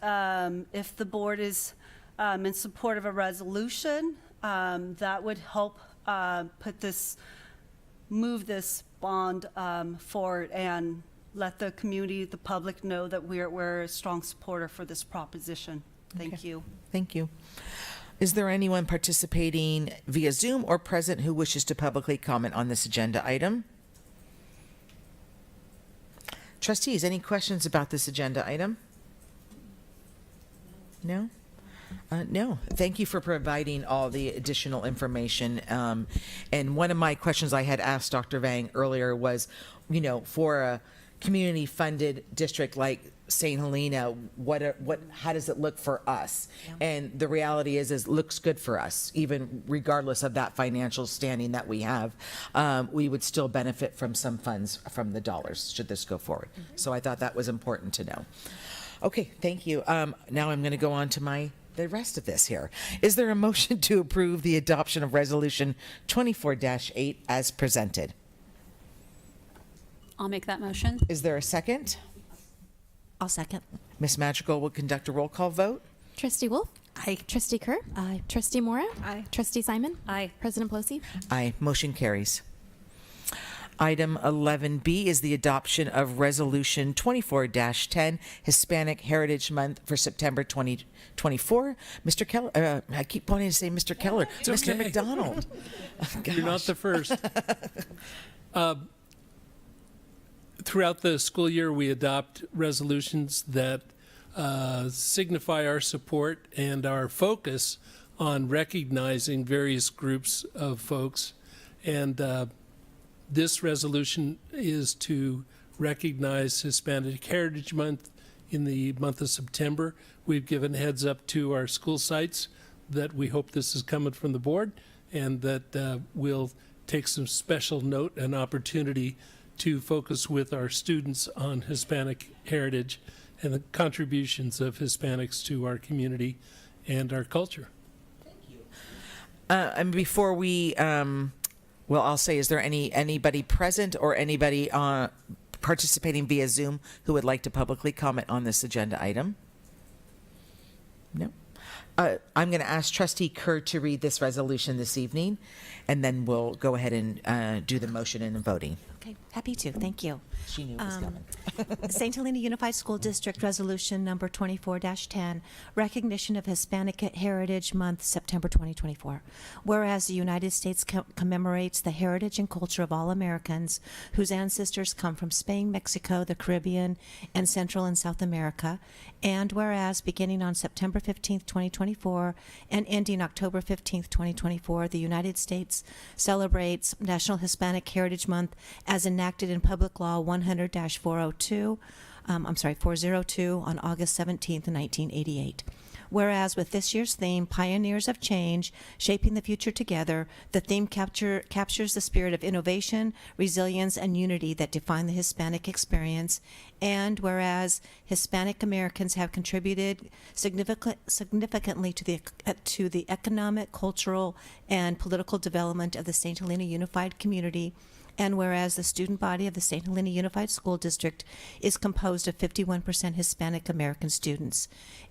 if the board is in support of a resolution, that would help move this bond forward and let the community, the public know that we're a strong supporter for this proposition. Thank you. Thank you. Is there anyone participating via Zoom or present who wishes to publicly comment on this agenda item? Trustees, any questions about this agenda item? No? No. Thank you for providing all the additional information. And one of my questions I had asked Dr. Vang earlier was, for a community-funded district like St. Helena, how does it look for us? Yeah. And the reality is it looks good for us, even regardless of that financial standing that we have. We would still benefit from some funds from the dollars should this go forward. Mm-hmm. So I thought that was important to know. Okay, thank you. Now I'm going to go on to the rest of this here. Is there a motion to approve the adoption of Resolution 24-8 as presented? I'll make that motion. Is there a second? I'll second. Ms. Madrigal will conduct a roll call vote. Trustee Wolf? Aye. Aye. Trustee Kerr? Aye. Trustee Mora? Aye. Trustee Simon? Aye. President Pelosi? Aye. Motion carries. Item 11B is the adoption of Resolution 24-10, Hispanic Heritage Month for September 2024. Mr. Keller, I keep wanting to say Mr. Keller, It's Mr. okay. McDonald. You're not Gosh. the first. Throughout the school year, we adopt resolutions that signify our support and our focus on recognizing various groups of folks. And this resolution is to recognize Hispanic Heritage Month in the month of September. We've given heads up to our school sites that we hope this is coming from the board, and that we'll take some special note and opportunity to focus with our students on Hispanic heritage and the contributions of Hispanics to our community and our culture. And before we, well, I'll say, is there anybody present or anybody participating via Zoom who would like to publicly comment on this agenda item? No. I'm going to ask Trustee Kerr to read this resolution this evening, and then we'll go ahead and do the motion and the voting. Okay, happy to. Thank you. She knew it was coming. St. Helena Unified School District Resolution Number 24-10, Recognition of Hispanic Heritage Month, September 2024. Whereas the United States commemorates the heritage and culture of all Americans whose ancestors come from Spain, Mexico, the Caribbean, and Central and South America, and whereas beginning on September 15th, 2024, and ending October 15th, 2024, the United States celebrates National Hispanic Heritage Month as enacted in Public Law 100-402 on August 17th, 1988. Whereas with this year's theme, Pioneers of Change, Shaping the Future Together, the theme captures the spirit of innovation, resilience, and unity that define the Hispanic experience. And whereas Hispanic Americans have contributed significantly to the economic, cultural, and political development of the St. Helena Unified community, and whereas the student body of the St. Helena Unified School District is composed of 51% Hispanic American students,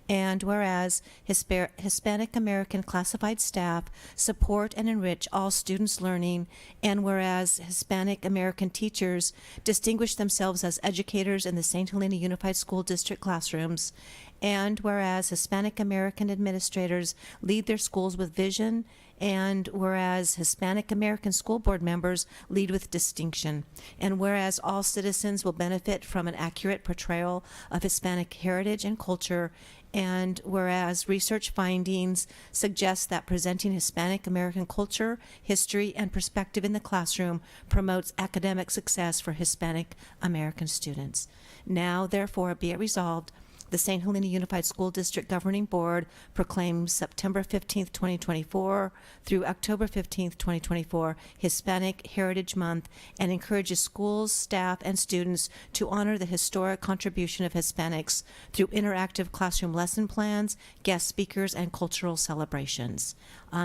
and whereas Hispanic American classified staff support and enrich all students' learning, and whereas Hispanic American teachers distinguish themselves as educators in the St. Helena Unified School District classrooms, and whereas Hispanic American administrators lead their schools with vision, and whereas Hispanic American school board members lead with distinction, and whereas all citizens will benefit from an accurate portrayal of Hispanic heritage and culture, and whereas research findings suggest that presenting Hispanic American culture, history, and perspective in the classroom promotes academic success for Hispanic American students. Now, therefore, be it resolved, the St. Helena Unified School District Governing Board proclaims September 15th, 2024 through October 15th, 2024 Hispanic Heritage Month, and encourages schools, staff, and students to honor the historic contribution of Hispanics through interactive classroom lesson plans, guest speakers, and cultural celebrations.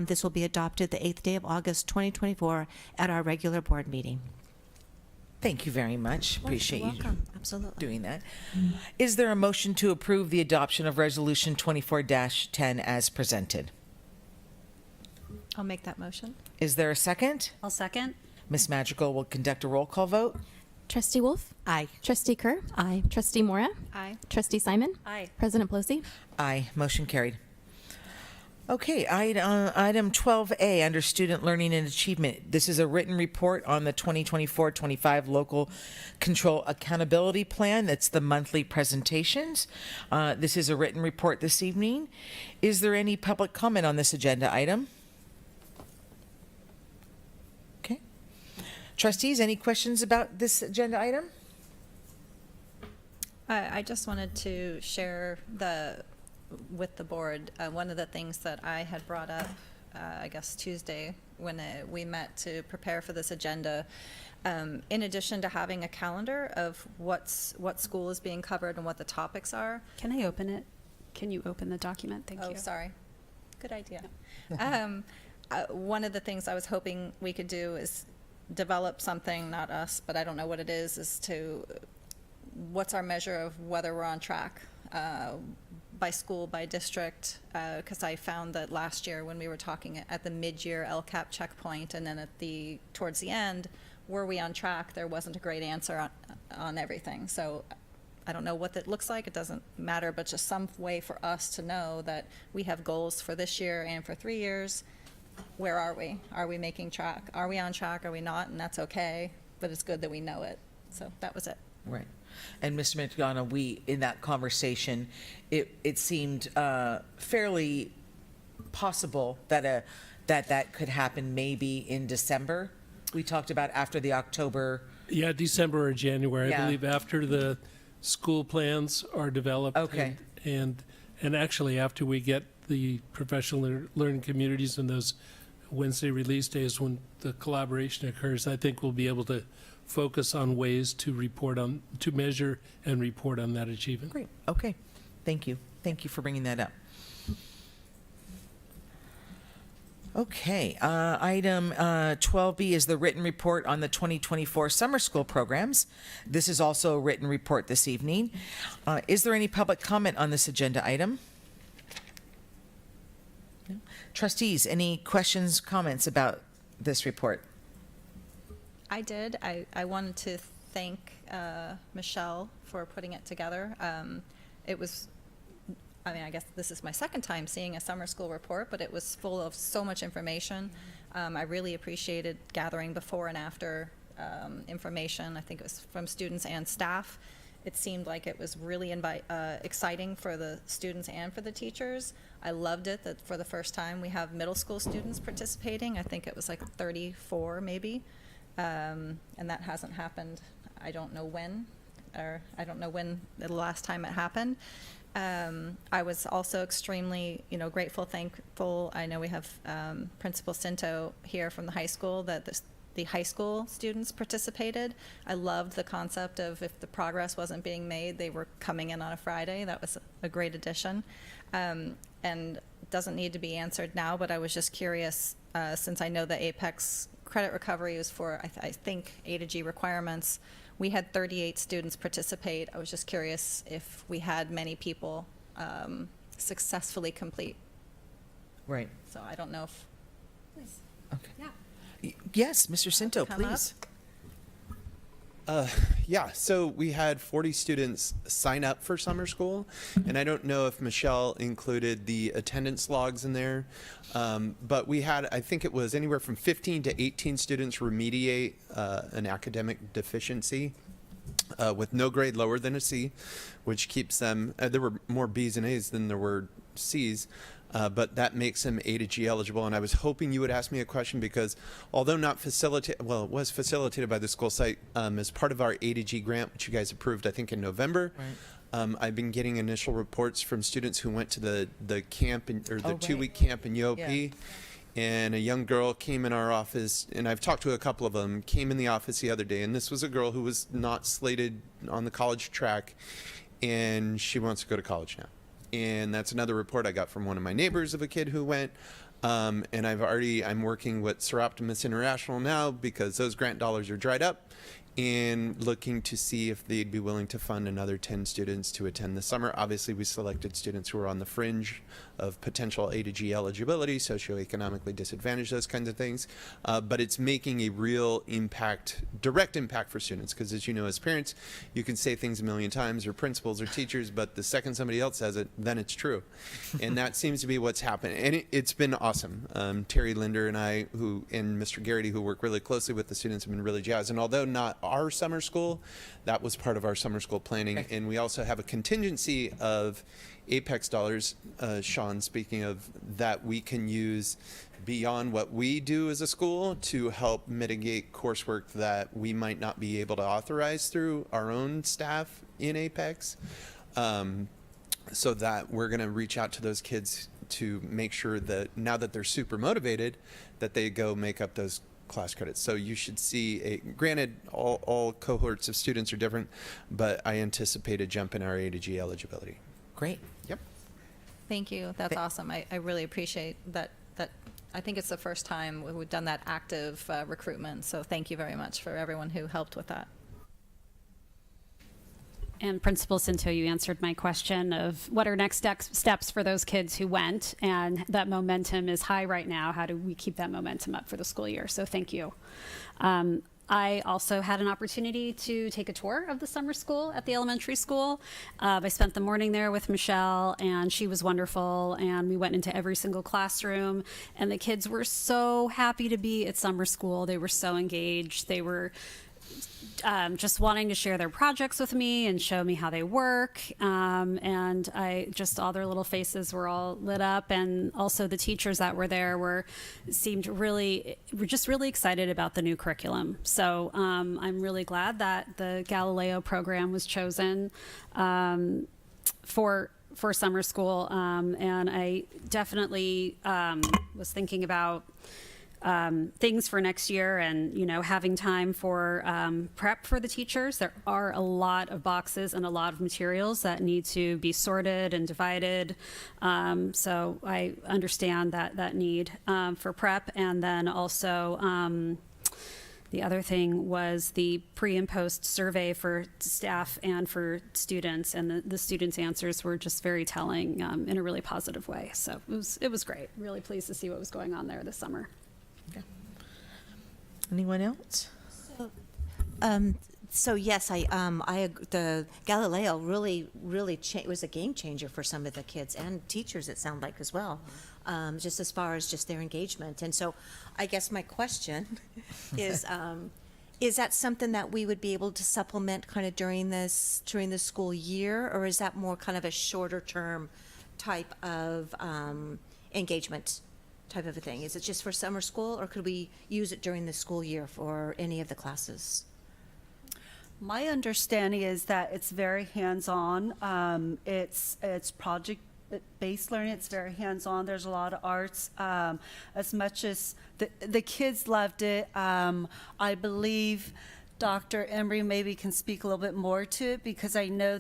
This will be adopted the 8th day of August, 2024 at our regular board meeting. Thank you very much. Appreciate you Absolutely. doing that. Is there a motion to approve the adoption of Resolution 24-10 as presented? I'll make that motion. Is there a second? I'll second. Ms. Madrigal will conduct a roll call vote. Trustee Wolf? Aye. Trustee Kerr? Aye. Trustee Mora? Aye. Trustee Simon? Aye. President Pelosi? Aye. Motion carried. Okay, item 12A under Student Learning and Achievement. This is a written report on the 2024-25 Local Control Accountability Plan. That's the monthly presentations. This is a written report this evening. Is there any public comment on this agenda item? Okay. Trustees, any questions about this agenda item? I just wanted to share with the board, one of the things that I had brought up, I guess Tuesday, when we met to prepare for this agenda, in addition to having a calendar of what school is being covered and what the topics are. Can I open it? Can you open the document? Thank you. Oh, sorry. Good idea. One of the things I was hoping we could do is develop something, not us, but I don't know what it is to what's our measure of whether we're on track. by school, by district, because I found that last year when we were talking at the mid-year LCAP checkpoint and then towards the end, were we on track, there wasn't a great answer on everything. So I don't know what that looks like, it doesn't matter, but just some way for us to know that we have goals for this year and for 3 years. Where are we? Are we making track? Are we on track? Are we not? And that's okay, but it's good that we know it. So that was it. Right. And Mr. McDonough, in that conversation, it seemed fairly possible that that could happen maybe in December. We talked about after the October. Yeah, December or January, Yeah. I believe, after the school plans are developed. Okay. And actually after we get the professional learning communities and those Wednesday release days when the collaboration occurs, I think we'll be able to focus on ways to measure and report on that achievement. Great. Okay. Thank you. Thank you for bringing that up. Okay. Item 12B is the written report on the 2024 summer school programs. This is also a written report this evening. Is there any public comment on this agenda item? No? Trustees, any questions, comments about this report? I did. I wanted to thank Michelle for putting it together. It was, I mean, I guess this is my second time seeing a summer school report, but it was full of so much information. I really appreciated gathering before and after information. I think it was from students and staff. It seemed like it was really exciting for the students and for the teachers. I loved it that for the first time we have middle school students participating. I think it was like 34 maybe. And that hasn't happened. I don't know when the last time it happened. I was also extremely, grateful, thankful. I know we have Principal Cinto here from the high school that the high school students participated. I loved the concept of if the progress wasn't being made, they were coming in on a Friday. That was a great addition. And it doesn't need to be answered now, but I was just curious, since I know the Apex credit recovery is for, I think, A to G requirements. We had 38 students participate. I was just curious if we had many people successfully complete. Right. So I don't know if. Please. Okay. Yeah. Yes, Mr. Cinto, Come up. please. Yeah, so we had 40 students sign up for summer school, and I don't know if Michelle included the attendance logs in there, but we had, I think it was anywhere from 15 to 18 students remediate an academic deficiency with no grade lower than a C, which keeps them, there were more B's and A's than there were C's. But that makes them A to G eligible. And I was hoping you would ask me a question because although not facilitated, well, it was facilitated by the school site as part of our A to G grant, which you guys approved, I think, in November. Right. I've been getting initial reports from students who went to the camp or the right. 2-week camp in UOP. Yeah. And a young girl came in our office, and I've talked to a couple of them, came in the office the other day, and this was a girl who was not slated on the college track, and she wants to go to college now. And that's another report I got from one of my neighbors of a kid who went. And I'm working with Seroptimus International now because those grant dollars are dried up, and looking to see if they'd be willing to fund another 10 students to attend this summer. Obviously, we selected students who are on the fringe of potential A to G eligibility, socioeconomically disadvantaged, those kinds of things. But it's making a real impact, direct impact for students, because as you know, as parents, you can say things a million times, or principals or teachers, but the second somebody else says it, then it's true. And that seems to be what's happening. And it's been awesome. Terry Linder and I, and Mr. Garrity, who work really closely with the students, have been really jazzed. And although not our summer school, that was part of our summer school planning. Okay. And we also have a contingency of Apex dollars, Sean, speaking of, that we can use beyond what we do as a school to help mitigate coursework that we might not be able to authorize through our own staff in Apex. So that we're going to reach out to those kids to make sure that now that they're super motivated, that they go make up those class credits. So you should see granted, all cohorts of students are different, but I anticipate a jump in our A to G eligibility. Great. Yep. Thank you. That's awesome. I really appreciate that. I think it's the first time we've done that active recruitment. So thank you very much for everyone who helped with that. And Principal Cinto, you answered my question of what are next steps for those kids who went, and that momentum is high right now. How do we keep that momentum up for the school year? So thank you. I also had an opportunity to take a tour of the summer school at the elementary school. I spent the morning there with Michelle, and she was wonderful, and we went into every single classroom, and the kids were so happy to be at summer school. They were so engaged. They were just wanting to share their projects with me and show me how they work. And all their little faces were all lit up. And also the teachers that were there were just really excited about the new curriculum. So I'm really glad that the Galileo program was chosen for summer school. And I definitely was thinking about things for next year, and having time for prep for the teachers. There are a lot of boxes and a lot of materials that need to be sorted and divided, so I understand that need for prep. And then also the other thing was the pre and post survey for staff and for students, and the students' answers were just very telling in a really positive way. So it was great. Really pleased to see what was going on there this summer. Anyone else? So yes, the Galileo really was a game changer for some of the kids and teachers, it sounded like, as well, just as far as just their engagement. And so I guess my question is that something that we would be able to supplement kind of during the school year, or is that more kind of a shorter term type of engagement type of a thing? Is it just for summer school, or could we use it during the school year for any of the classes? My understanding is that it's very hands-on. It's project-based learning. It's very hands-on. There's a lot of arts. As much as the kids loved it, I believe Dr. Embry maybe can speak a little bit more to it, because I know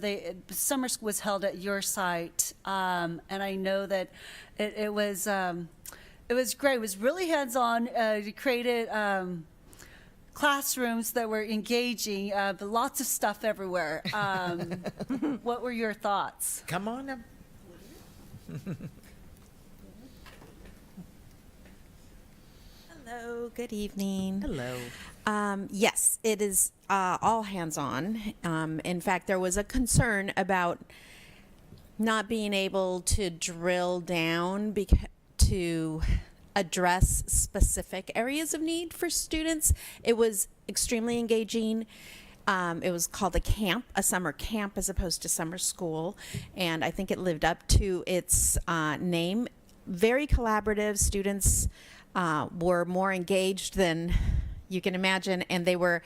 summer school was held at your site, and I know that it was great. It was really hands-on. You created classrooms that were engaging, but lots of stuff everywhere. What were your thoughts? Come on up. Hello, good evening. Hello. Yes, it is all hands-on. In fact, there was a concern about not being able to drill down to address specific areas of need for students. It was extremely engaging. It was called a summer camp as opposed to summer school, and I think it lived up to its name. Very collaborative. Students were more engaged than you can imagine, and they were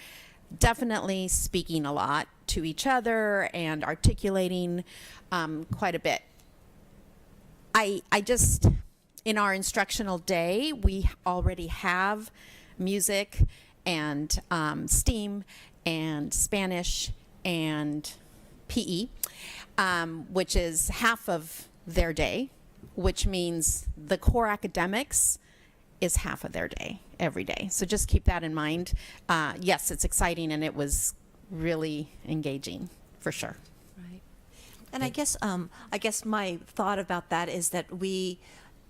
definitely speaking a lot to each other and articulating quite a bit. In our instructional day, we already have music and STEAM and Spanish and PE, which is half of their day, which means the core academics is half of their day every day. So just keep that in mind. Yes, it's exciting, and it was really engaging for sure. Right. And I guess my thought about that is that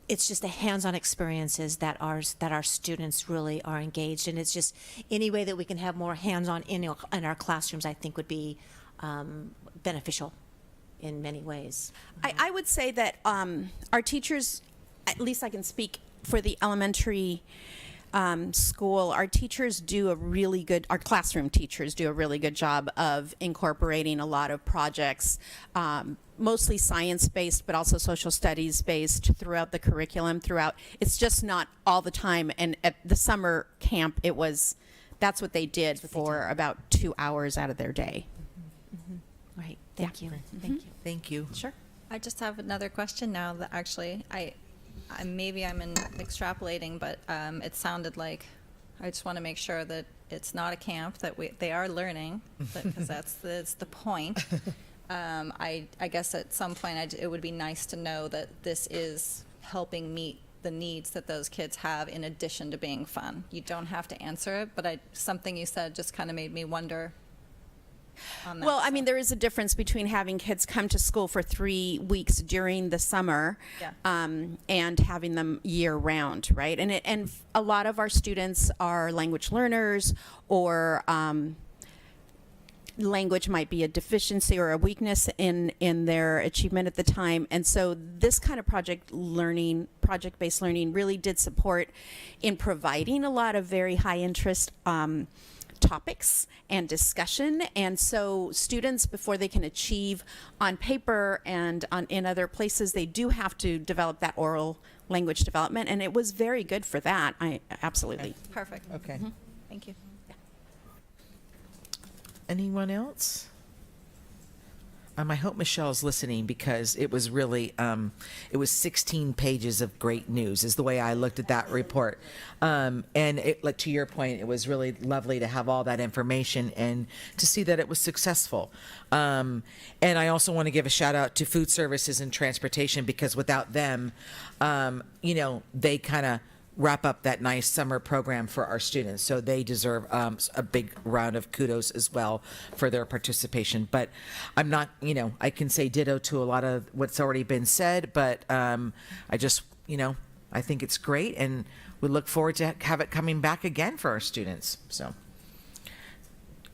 it's just the hands-on experiences that our students really are engaged in. It's just any way that we can have more hands-on in our classrooms, I think would be beneficial in many ways. I would say that our teachers, at least I can speak for the elementary school, our classroom teachers do a really good job of incorporating a lot of projects, mostly science-based, but also social studies-based throughout the curriculum. It's just not all the time. And at the summer camp, that's what they did for about 2 hours out of their day. Mm-hmm. Right. Thank you. Thank you. Thank you. Sure. I just have another question now that actually maybe I'm extrapolating, but it sounded like I just want to make sure that it's not a camp, that they are learning, because that's the point. I guess at some point it would be nice to know that this is helping meet the needs that those kids have in addition to being fun. You don't have to answer it, but something you said just kind of made me wonder on that. Well, I so- mean, there is a difference between having kids come to school for 3 weeks during the summer, Yeah. and having them year round, right? And a lot of our students are language learners, or language might be a deficiency or a weakness in their achievement at the time. And so this kind of project-based learning really did support in providing a lot of very high interest topics and discussion. And so students, before they can achieve on paper and in other places, they do have to develop that oral language development. And it was very good for that. Absolutely. Perfect. Okay. Thank you. Anyone else? I hope Michelle's listening, because it was really, it was 16 pages of great news is the way I looked at that report. And it, like to your point, it was really lovely to have all that information and to see that it was successful. And I also want to give a shout out to food services and transportation, because without them, they kind of wrap up that nice summer program for our students. So they deserve a big round of kudos as well for their participation. But I'm not, I can say ditto to a lot of what's already been said, but I just, I think it's great, and we look forward to have it coming back again for our students. So,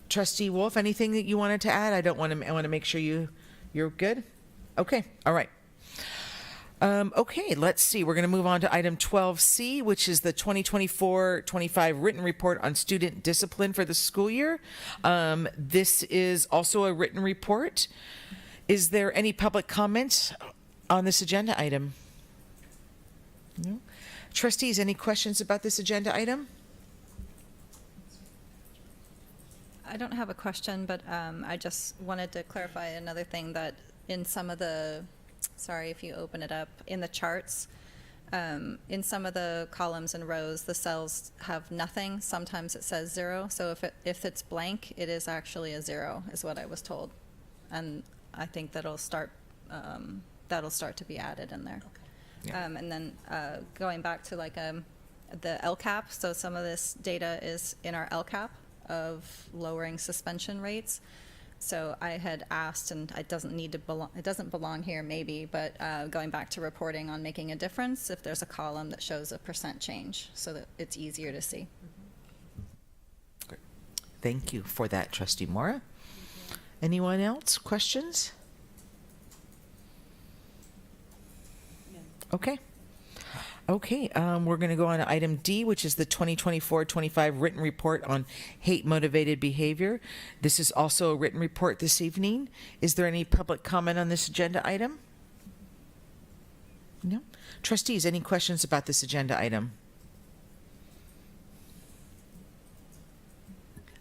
Trustee Wolf, anything that you wanted to add? I want to make sure you're good. Okay, all right. Okay, let's see. We're going to move on to item 12C, which is the 2024-25 written report on student discipline for the school year. This is also a written report. Is there any public comment on this agenda item? No? Trustees, any questions about this agenda item? I don't have a question, but I just wanted to clarify another thing, that in some of the, sorry if you open it up, in the charts, in some of the columns and rows, the cells have nothing. Sometimes it says 0. So if it's blank, it is actually a 0, is what I was told. And I think that'll start to be added in there. Yeah. And then going back to the LCAP, so some of this data is in our LCAP of lowering suspension rates. So I had asked, and it doesn't belong here maybe, but going back to reporting on making a difference, if there's a column that shows a % change so that it's easier to see. Great. Thank you for that, Trustee Mora. Anyone else? Questions? Okay. Okay, we're going to go on to item D, which is the 2024-25 written report on hate-motivated behavior. This is also a written report this evening. Is there any public comment on this agenda item? No? Trustees, any questions about this agenda item?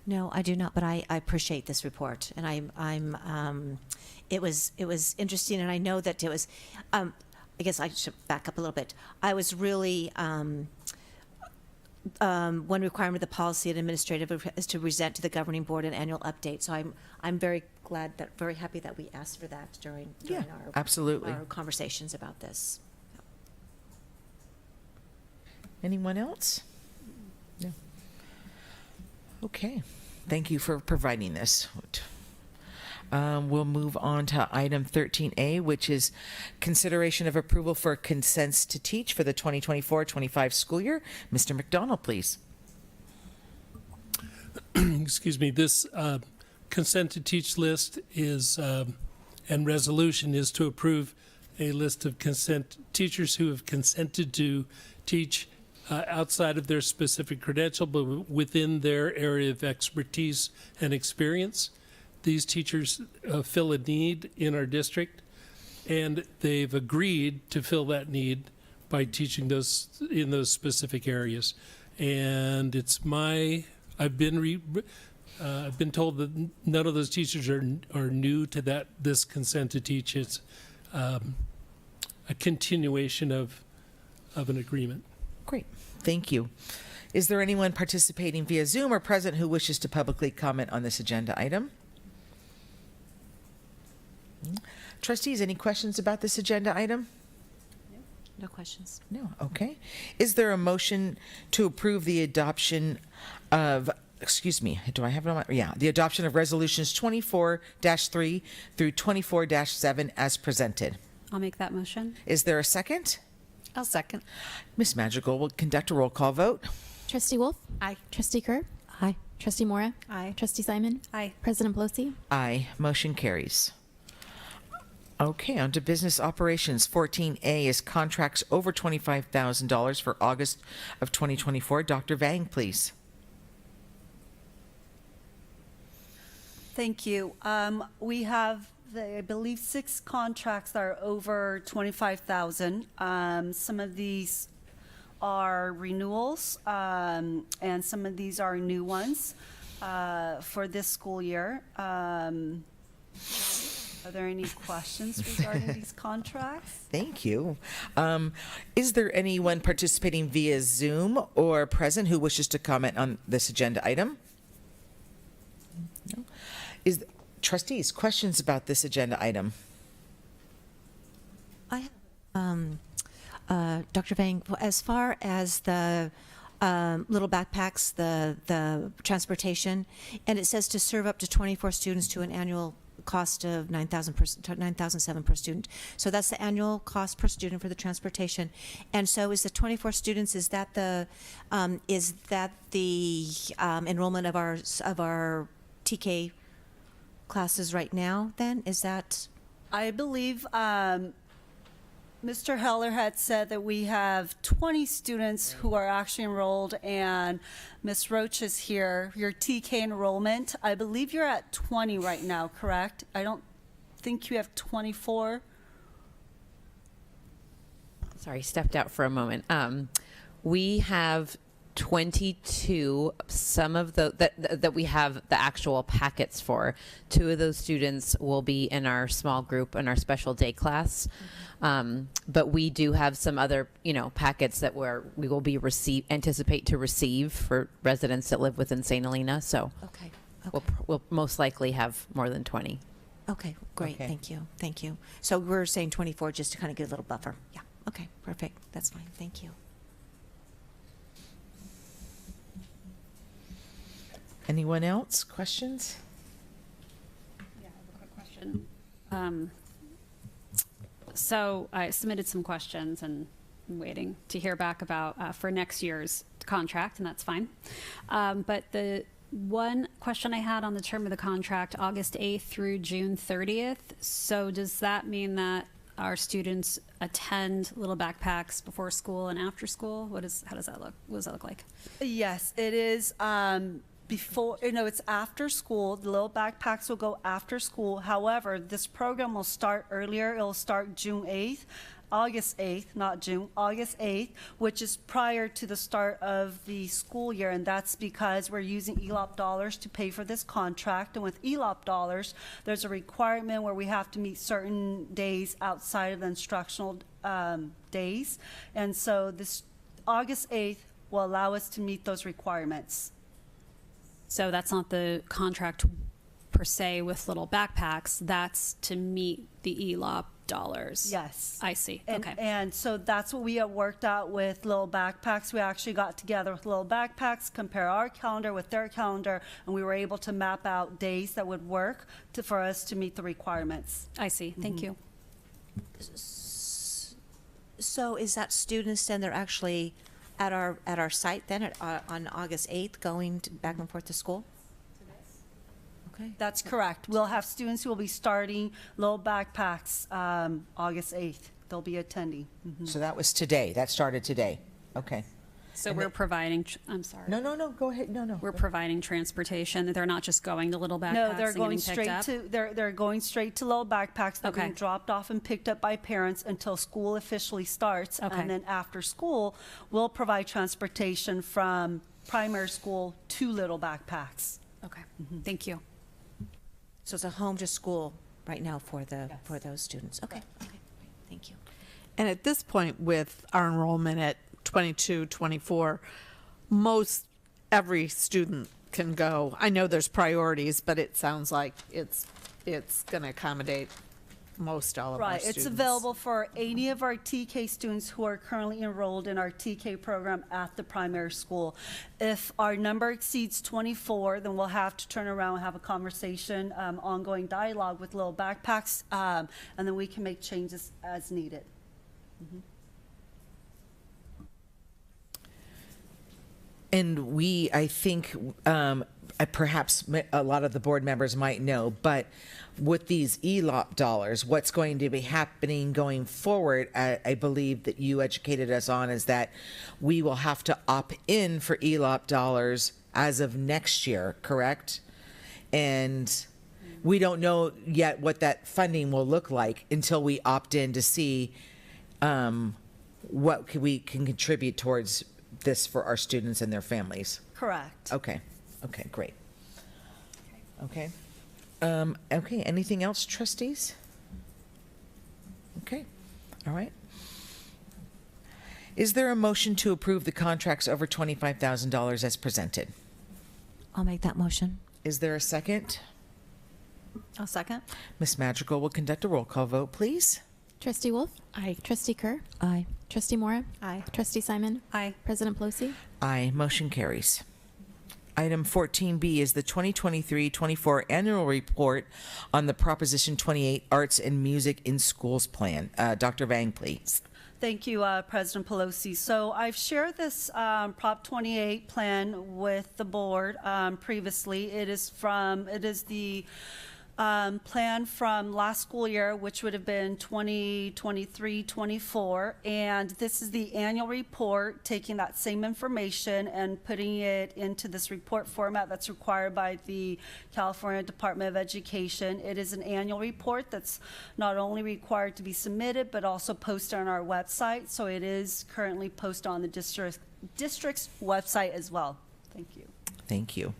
No, I do not, but I appreciate this report, and it was interesting, and I know that it was. I guess I should back up a little bit. I was really, one requirement of the policy and administrative is to present to the governing board an annual update. So I'm very happy that we asked for that during absolutely. our conversations about this. Anyone else? No. Okay. Thank you for providing this. We'll move on to item 13A, which is consideration of approval for consents to teach for the 2024-25 school year. Mr. McDonald, please. Excuse me. This consent to teach list is, and resolution is to approve a list of teachers who have consented to teach outside of their specific credential, but within their area of expertise and experience. These teachers fill a need in our district, and they've agreed to fill that need by teaching in those specific areas. And I've been told that none of those teachers are new to this consent to teach. It's a continuation of an agreement. Great, thank you. Is there anyone participating via Zoom or present who wishes to publicly comment on this agenda item? Trustees, any questions about this agenda item? No questions. No. Okay. Is there a motion to approve the adoption of excuse me, do I have it on my, yeah, the adoption of resolutions 24-3 through 24-7 as presented. I'll make that motion. Is there a second? I'll second. Ms. Madrigal will conduct a roll call vote. Trustee Wolf? Aye. Trustee Kerr? Aye. Trustee Mora? Aye. Trustee Simon? Aye. President Pelosi? Aye. Motion carries. Okay, on to business operations. 14A is contracts over $25,000 for August of 2024. Dr. Vang, please. Thank you. We have, I believe, 6 contracts that are over 25,000. Some of these are renewals, and some of these are new ones for this school year. Are there any questions regarding these contracts? Thank you. Is there anyone participating via Zoom or present who wishes to comment on this agenda item? No. Trustees, questions about this agenda item? I have, Dr. Vang, as far as the little backpacks, the transportation, and it says to serve up to 24 students to an annual cost of $9,007 per student. So that's the annual cost per student for the transportation. And so is the 24 students, is that the enrollment of our TK classes right now then? Is that? I believe Mr. Heller had said that we have 20 students who are actually enrolled, and Ms. Roach is here. Your TK enrollment, I believe you're at 20 right now, correct? I don't think you have 24. Sorry, stepped out for a moment. We have 22, some of the that we have the actual packets for. 2 of those students will be in our small group in our special day class. But we do have some other, packets that we will be anticipate to receive for residents that live within St. Helena. So Okay. we'll most likely have more than 20. Okay, great. Okay. Thank you. Thank you. So we're saying 24 just to kind of get a little buffer. Yeah. Okay, perfect. That's fine. Thank you. Anyone else? Questions? Yeah, I have a quick question. So I submitted some questions and I'm waiting to hear back about for next year's contract, and that's fine. But the one question I had on the term of the contract, August 8th through June 30th. So does that mean that our students attend Little Backpacks before school and after school? How does that look? What does that look like? Yes, it is. Before, it's after school. The Little Backpacks will go after school. However, this program will start earlier. It'll start August 8th, not June, August 8th, which is prior to the start of the school year. And that's because we're using ELOP dollars to pay for this contract. And with ELOP dollars, there's a requirement where we have to meet certain days outside of the instructional days. And so this August 8th will allow us to meet those requirements. So that's not the contract per se with Little Backpacks. That's to meet the ELOP dollars. Yes. I see. And, Okay. and so that's what we have worked out with Little Backpacks. We actually got together with Little Backpacks, compare our calendar with their calendar, and we were able to map out days that would work for us to meet the requirements. I see. Thank you. So is that students then they're actually at our site then on August 8th going back and forth to school? Okay. That's correct. We'll have students who will be starting Little Backpacks August 8th. They'll be attending. So that was today. That started today. Okay. So we're providing, I'm sorry. No, go ahead. No. We're providing transportation. They're not just going to Little Backpacks No, they're and going getting picked straight up? to they're going straight to Little Backpacks. They're Okay. being dropped off and picked up by parents until school officially starts. Okay. And then after school, we'll provide transportation from primary school to Little Backpacks. Okay. Thank you. So it's a home to school right now for those students. Okay. Okay. Great. Thank you. And at this point, with our enrollment at 22, 24, most every student can go. I know there's priorities, but it sounds like it's going to accommodate most all of our Right, students. it's available for any of our TK students who are currently enrolled in our TK program at the primary school. If our number exceeds 24, then we'll have to turn around and have a conversation, ongoing dialogue with little backpacks, and then we can make changes as needed. And we, I think, perhaps a lot of the board members might know, but with these ELOP dollars, what's going to be happening going forward, I believe that you educated us on, is that we will have to opt in for ELOP dollars as of next year, correct? And we don't know yet what that funding will look like until we opt in to see what we can contribute towards this for our students and their families. Correct. Okay. Okay, great. Okay. Okay, anything else, trustees? Okay, all right. Is there a motion to approve the contracts over $25,000 as presented? I'll make that motion. Is there a second? I'll second. Ms. Madrigal will conduct a roll call vote, please. Trustee Wolf? Aye. Trustee Kerr? Aye. Trustee Mora? Aye. Trustee Simon? Aye. President Pelosi? Aye, motion carries. Item 14B is the 2023-24 annual report on the Proposition 28 Arts and Music in Schools Plan. Dr. Vang, please. Thank you, President Pelosi. So I've shared this Prop 28 plan with the board previously. It is the plan from last school year, which would have been 2023-24, and this is the annual report, taking that same information and putting it into this report format that's required by the California Department of Education. It is an annual report that's not only required to be submitted, but also posted on our website, so it is currently posted on the district's website as well. Thank you. Thank you.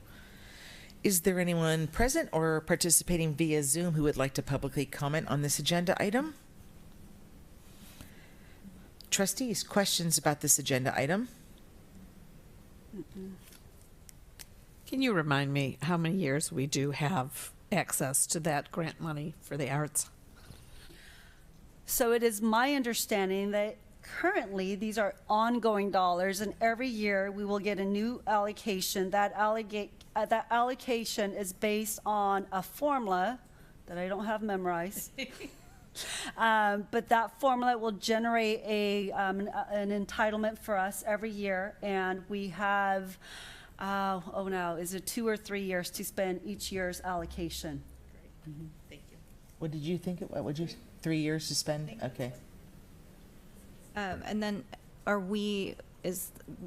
Is there anyone present or participating via Zoom who would like to publicly comment on this agenda item? Trustees, questions about this agenda item? Can you remind me how many years we do have access to that grant money for the arts? So it is my understanding that currently these are ongoing dollars, and every year we will get a new allocation. That allocation is based on a formula that I don't have memorized. But that formula will generate an entitlement for us every year, and we have, is it 2 or 3 years to spend each year's allocation? Great. Thank you. What did you think? What would you? 3 years to spend? Okay. And then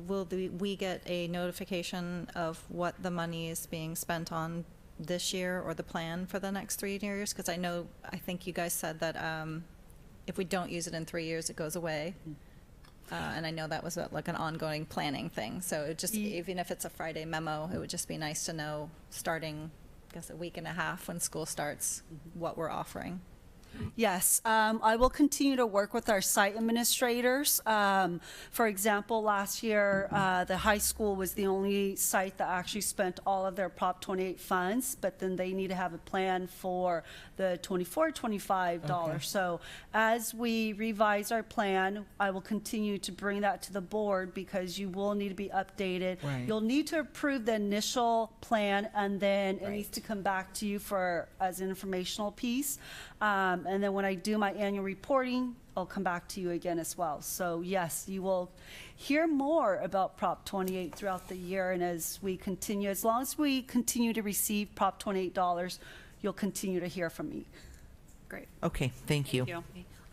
will we get a notification of what the money is being spent on this year, or the plan for the next 3 years? Because I think you guys said that if we don't use it in 3 years, it goes away. And I know that was like an ongoing planning thing. So it just, even if it's a Friday memo, it would just be nice to know, starting, I guess, a week and a half when school starts, what we're offering. Yes, I will continue to work with our site administrators. For example, last year, the high school was the only site that actually spent all of their Prop 28 funds, but then they need to have a plan for the $24-25. Okay. So as we revise our plan, I will continue to bring that to the board, because you will need to be updated. Right. You'll need to approve the initial plan, and then it Right. needs to come back to you as an informational piece. And then when I do my annual reporting, I'll come back to you again as well. So yes, you will hear more about Prop 28 throughout the year. And as long as we continue to receive Prop 28 dollars, you'll continue to hear from me. Great. Okay, thank you. I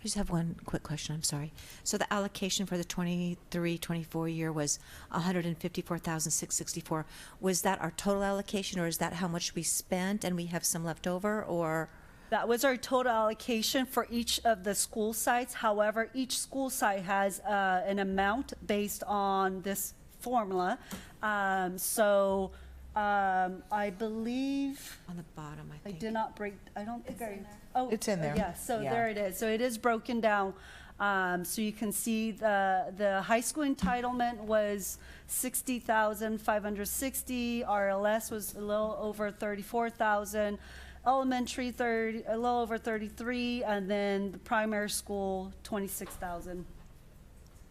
just have one quick question, I'm sorry. So the allocation for the 23-24 year was $154,664. Was that our total allocation, or is that how much we spent and we have some left over, or? That was our total allocation for each of the school sites. However, each school site has an amount based on this formula. I believe. On the bottom, I think. I did not break, I don't think It's in there. Yeah, so Yeah. there it is. So it is broken down. So you can see the high school entitlement was $60,560. RLS was a little over $34,000. elementary 30, a little over 33, and then the primary school 26,000.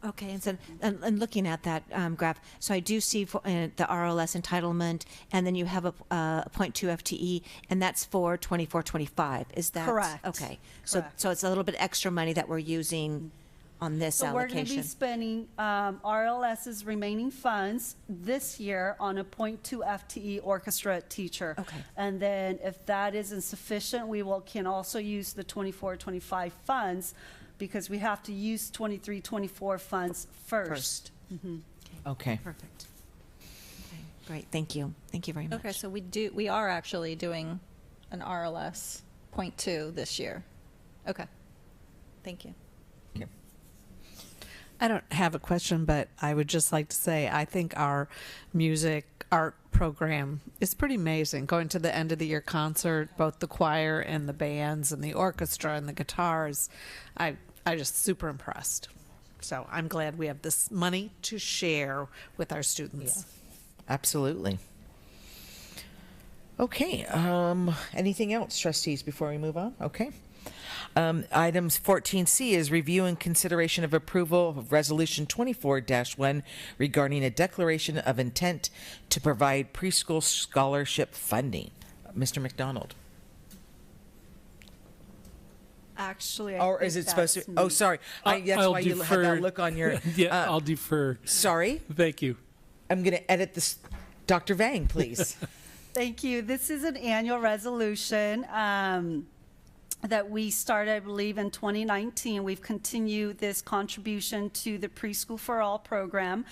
Okay, and so and looking at that graph, so I do see the RLS entitlement, and then you have a 0.2 FTE, and that's for 24-25. Is that Correct. Okay, so Correct. so it's a little bit extra money that we're using on this So we're going to allocation. be spending RLS's remaining funds this year on a 0.2 FTE orchestra teacher. Okay. And then if that isn't sufficient, we can also use the 24-25 funds, because we have to use 23-24 funds first. Okay. Perfect. Okay, great. Thank you. Thank you very much. Okay, so we are actually doing an RLS 0.2 this year. Okay. Thank you. I don't have a question, but I would just like to say I think our music art program is pretty amazing. Going to the end of the year concert, both the choir and the bands and the orchestra and the guitars, I just super impressed. So I'm glad we have this money to share with our students. Absolutely. Okay. Anything else, trustees, before we move on? Okay. Items 14C is review and consideration of approval of Resolution 24-1 regarding a declaration of intent to provide preschool scholarship funding. Mr. McDonald. Actually, Or is it supposed to? Oh, sorry. That's I'll why you had that look on your. Yeah, I'll defer. Sorry. Thank you. I'm going to edit this. Dr. Vang, please. Thank you. This is an annual resolution that we started, I believe, in 2019. We've continued this contribution to the Preschool for All program.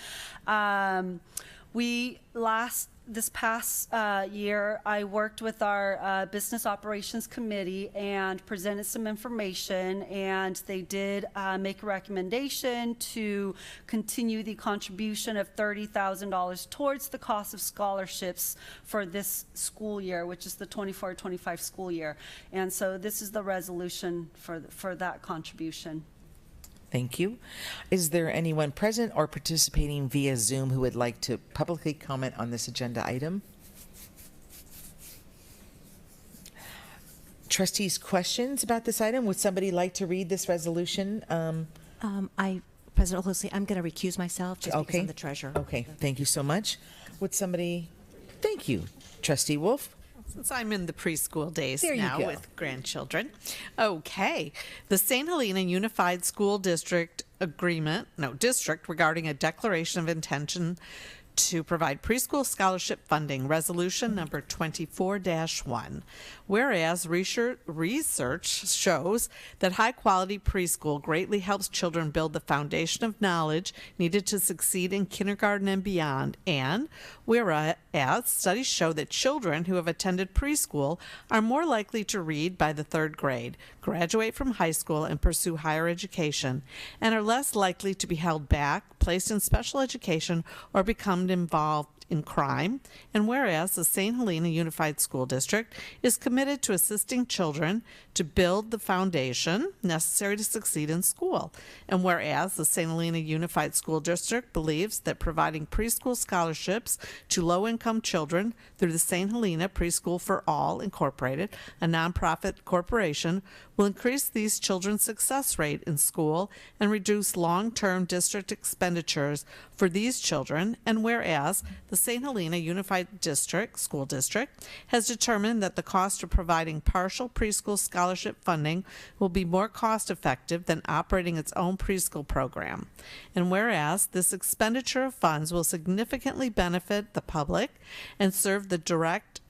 This past year, I worked with our Business Operations Committee and presented some information, and they did make a recommendation to continue the contribution of $30,000 towards the cost of scholarships for this school year, which is the 24-25 school year. And so this is the resolution for that contribution. Thank you. Is there anyone present or participating via Zoom who would like to publicly comment on this agenda item? Trustees, questions about this item? Would somebody like to read this resolution? President Olusi, I'm going to recuse myself just because Okay. I'm the treasurer. Okay, thank you so much. Would somebody? Thank you. Trustee Wolf? Since I'm in the preschool days There you now go. with grandchildren. Okay. The St. Helena Unified School District district regarding a declaration of intention to provide preschool scholarship funding, resolution number 24-1. Whereas research shows that high-quality preschool greatly helps children build the foundation of knowledge needed to succeed in kindergarten and beyond, and whereas studies show that children who have attended preschool are more likely to read by the 3rd grade, graduate from high school, and pursue higher education, and are less likely to be held back, placed in special education, or become involved in crime. And whereas the St. Helena Unified School District is committed to assisting children to build the foundation necessary to succeed in school. And whereas the St. Helena Unified School District believes that providing preschool scholarships to low-income children through the St. Helena Preschool for All Incorporated, a nonprofit corporation, will increase these children's success rate in school and reduce long-term district expenditures for these children. And whereas the St. Helena Unified School District has determined that the cost of providing partial preschool scholarship funding will be more cost-effective than operating its own preschool program. And whereas this expenditure of funds will significantly benefit the public and serve the direct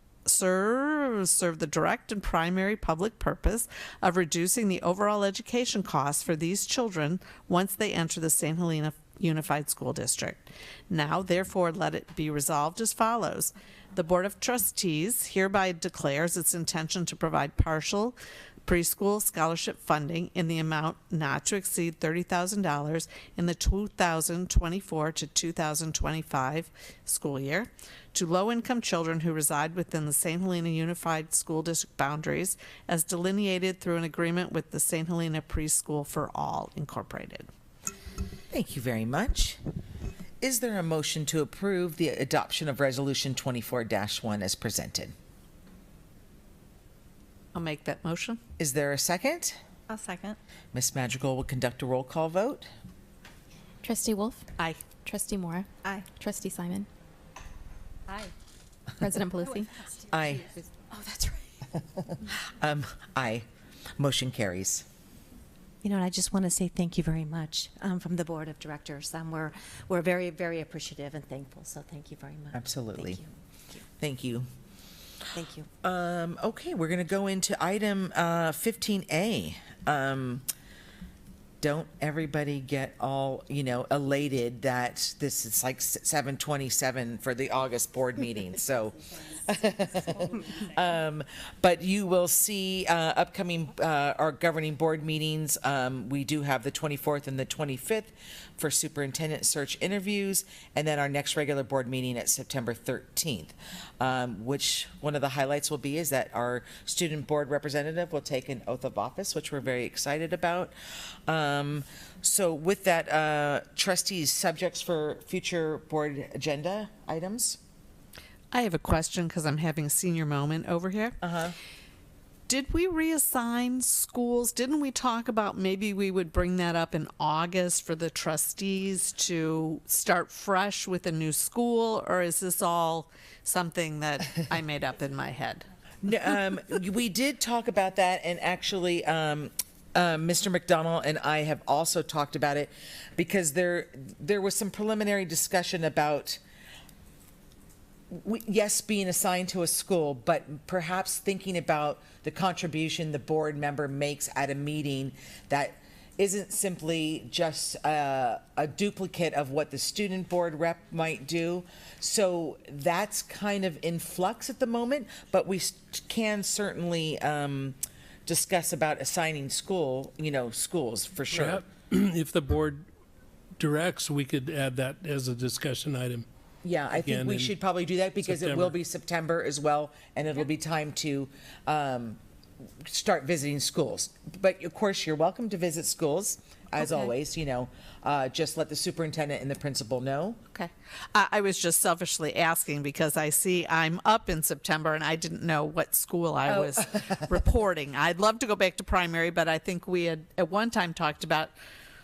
and primary public purpose of reducing the overall education costs for these children once they enter the St. Helena Unified School District. Now, therefore, let it be resolved as follows. The Board of Trustees hereby declares its intention to provide partial preschool scholarship funding in the amount not to exceed $30,000 in the 2024 to 2025 school year to low-income children who reside within the St. Helena Unified School District boundaries as delineated through an agreement with the St. Helena Preschool for All Incorporated. Thank you very much. Is there a motion to approve the adoption of Resolution 24-1 as presented? I'll make that motion. Is there a second? I'll second. Miss Madrigal will conduct a roll call vote. Trustee Wolf? Aye. Trustee Mora? Aye. Trustee Simon? Aye. President Pelosi? Aye. Oh, that's right. Aye. Motion carries. You know, and I just want to say thank you very much from the board of directors. We're very, very appreciative and thankful. So thank you very much. Absolutely. Thank you. Thank you. Thank you. Okay, we're going to go into item 15A. Don't everybody get all, elated that this is like 7:27 for the August board meeting. So, but you will see upcoming our governing board meetings. We do have the 24th and the 25th for superintendent search interviews, and then our next regular board meeting at September 13th, which one of the highlights will be is that our student board representative will take an oath of office, which we're very excited about. So with that, trustees, subjects for future board agenda items? I have a question because I'm having a senior moment over here. Did we reassign schools? Didn't we talk about maybe we would bring that up in August for the trustees to start fresh with a new school? Or is this all something that I made up in my head? No, we did talk about that, and actually, Mr. McDonald and I have also talked about it because there was some preliminary discussion about yes, being assigned to a school, but perhaps thinking about the contribution the board member makes at a meeting that isn't simply just a duplicate of what the student board rep might do. So that's kind of in flux at the moment, but we can certainly discuss about assigning schools for sure. If the board directs, we could add that as a discussion item. Yeah, I think we should probably do that because it will be September as well, and it'll be time to start visiting schools. But of course, you're welcome to visit schools, as always, just let the superintendent and the principal know. Okay. I was just selfishly asking because I see I'm up in September and I didn't know what school I was reporting. I'd love to go back to primary, but I think we had at one time talked about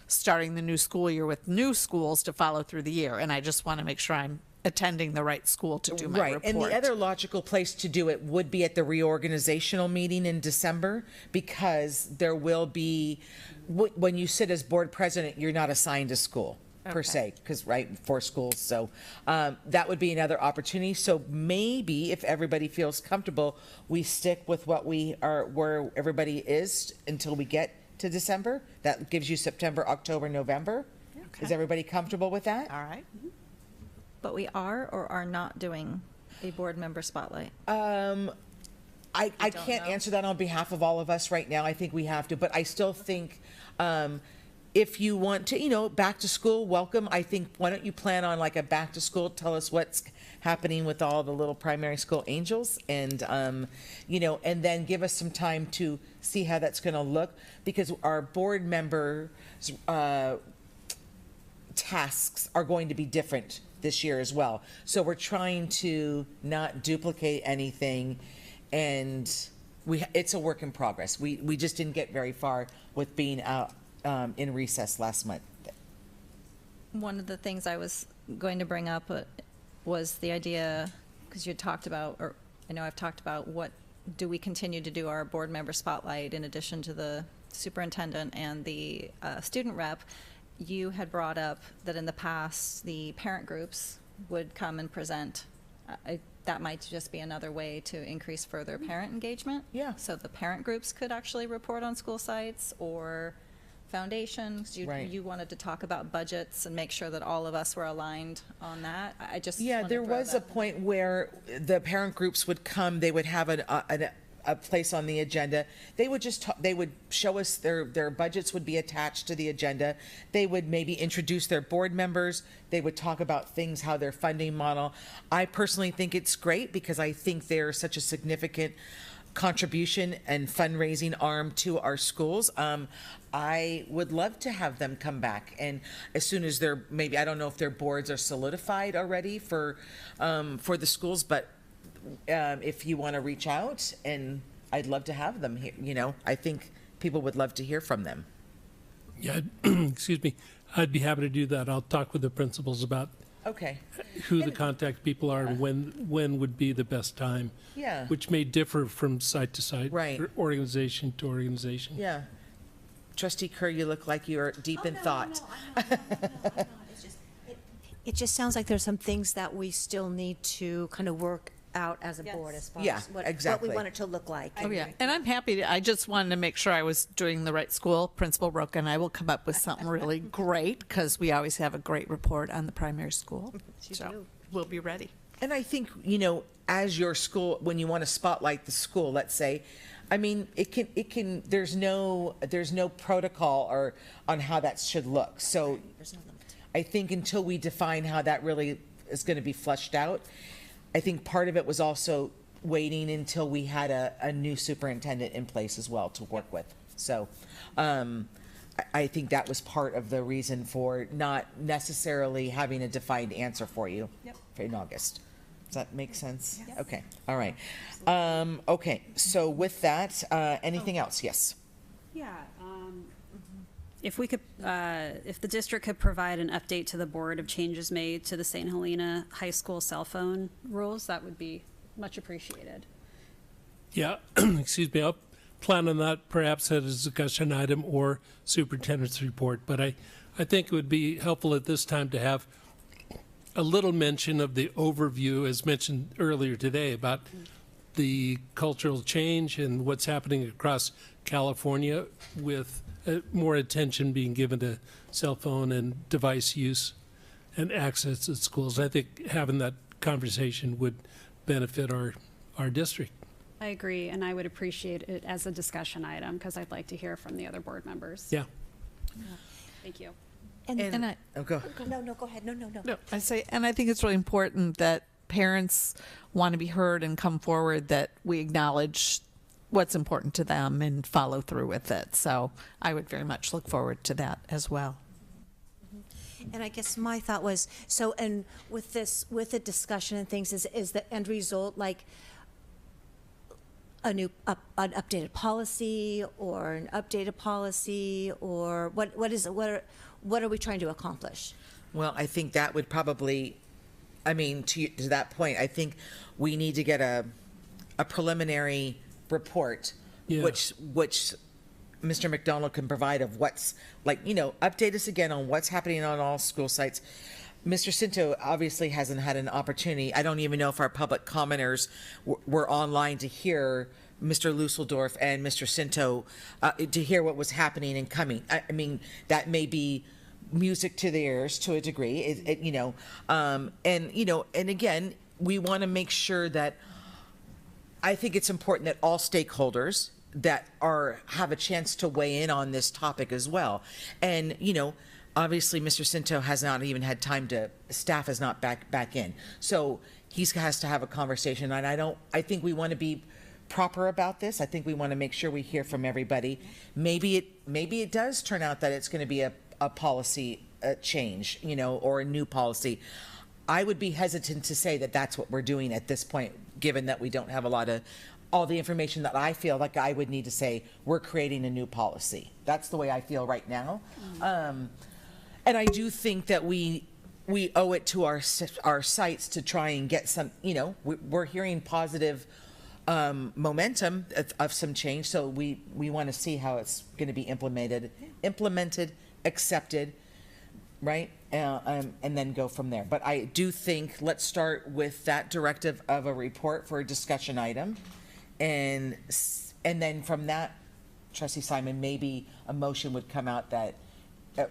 starting the new school year with new schools to follow through the year. And I just want to make sure I'm attending the right school to do my report. And the other logical place to do it would be at the reorganizational meeting in December, because there will be, when you sit as board president, you're not assigned a school per se, because for schools. So that would be another opportunity. So maybe if everybody feels comfortable, we stick with what we are, where everybody is until we get to December. That gives you September, October, November. Is everybody comfortable with that? All right. But we are or are not doing a board member spotlight? I can't answer that on behalf of all of us right now. I think we have to, but I still think if you want to, back to school, welcome. I think, why don't you plan on like a back to school, tell us what's happening with all the little primary school angels, and, and then give us some time to see how that's going to look, because our board members' tasks are going to be different this year as well. So we're trying to not duplicate anything, and it's a work in progress. We just didn't get very far with being out in recess last month. One of the things I was going to bring up was the idea, because you talked about, or I know I've talked about, what do we continue to do our board member spotlight in addition to the superintendent and the student rep. You had brought up that in the past, the parent groups would come and present. That might just be another way to increase further parent engagement. Yeah. So the parent groups could actually report on school sites, or foundations. You wanted to talk about budgets and make sure that all of us were aligned on that. I just there was a point where the parent groups would come. They would have a place on the agenda. They would they would show us their budgets would be attached to the agenda. They would maybe introduce their board members. They would talk about things, how their funding model. I personally think it's great because I think they're such a significant contribution and fundraising arm to our schools. I would love to have them come back, and as soon as they're, maybe, I don't know if their boards are solidified already for the schools, but if you want to reach out and I'd love to have them here. I think people would love to hear from them. Yeah, excuse me. I'd be happy to do that. I'll talk with the principals about Okay. who the contact people are and when would be the best time. Yeah. Which may differ from site to site. Right. Or organization to organization. Yeah. Trustee Kerr, you look like you're deep in thought. It just sounds like there's some things that we still need to kind of work out as a board as far Yeah, as what exactly. we want it to look like. Oh, yeah. And I'm happy I just wanted to make sure I was doing the right school. Principal Roca and I will come up with something really great because we always have a great report on the primary school. So we'll be ready. And I think, as your school, when you want to spotlight the school, let's say, I mean, there's no protocol or on how that should look. So I think until we define how that really is going to be fleshed out, I think part of it was also waiting until we had a new superintendent in place as well to work with. So I think that was part of the reason for not necessarily having a defined answer for you in August. Does that make sense? Yes. Okay. All right. Okay. So with that, anything else? Yes. Yeah. If we could, if the district could provide an update to the board of changes made to the St. Helena High School cell phone rules, that would be much appreciated. Yeah, excuse me, I'll plan on that perhaps as a discussion item or superintendent's report, but I think it would be helpful at this time to have a little mention of the overview, as mentioned earlier today, about the cultural change and what's happening across California with more attention being given to cell phone and device use and access at schools. I think having that conversation would benefit our district. I agree, and I would appreciate it as a discussion item because I'd like to hear from the other board members. Yeah. Thank you. Go. No, go ahead. No. No, I say, and I think it's really important that parents want to be heard and come forward, that we acknowledge what's important to them and follow through with it. So I would very much look forward to that as well. And I guess my thought was, so, and with the discussion and things, is the end result like an updated policy or an updated policy, or what are we trying to accomplish? Well, I think that would probably, to that point, I think we need to get a preliminary report, Yeah. which Mr. McDonald can provide of what's update us again on what's happening on all school sites. Mr. Cinto obviously hasn't had an opportunity. I don't even know if our public commenters were online to hear Mr. Lusseldorf and Mr. Cinto to hear what was happening and coming. I mean, that may be music to their ears to a degree, and again, we want to make sure that I think it's important that all stakeholders that have a chance to weigh in on this topic as well. And, obviously Mr. Cinto has not even had time staff is not back in. So he has to have a conversation. And I think we want to be proper about this. I think we want to make sure we hear from everybody. Maybe it does turn out that it's going to be a policy change, or a new policy. I would be hesitant to say that that's what we're doing at this point, given that we don't have all the information that I feel like I would need to say we're creating a new policy. That's the way I feel right now. And I do think that we owe it to our sites to try and get some, we're hearing positive momentum of some change. So we want to see how it's going to be implemented, accepted, right? And then go from there. But I do think let's start with that directive of a report for a discussion item. And then from that, Trustee Simon, maybe a motion would come out that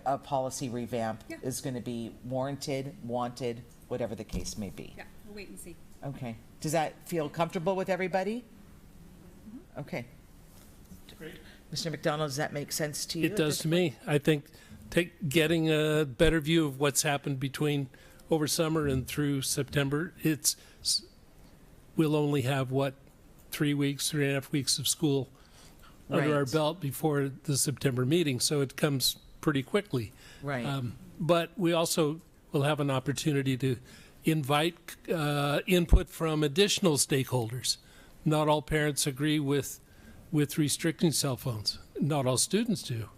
a policy revamp is going to be warranted, wanted, whatever the case may be. Yeah, we'll wait and see. Okay. Does that feel comfortable with everybody? Okay. Great. Mr. McDonald, does that make sense to you? It does to me. I think getting a better view of what's happened between over summer and through September, we'll only have 3.5 weeks of school under our belt before the September meeting, so it comes pretty quickly. Right. But we also will have an opportunity to invite input from additional stakeholders. Not all parents agree with with restricting cell phones. Not all students do.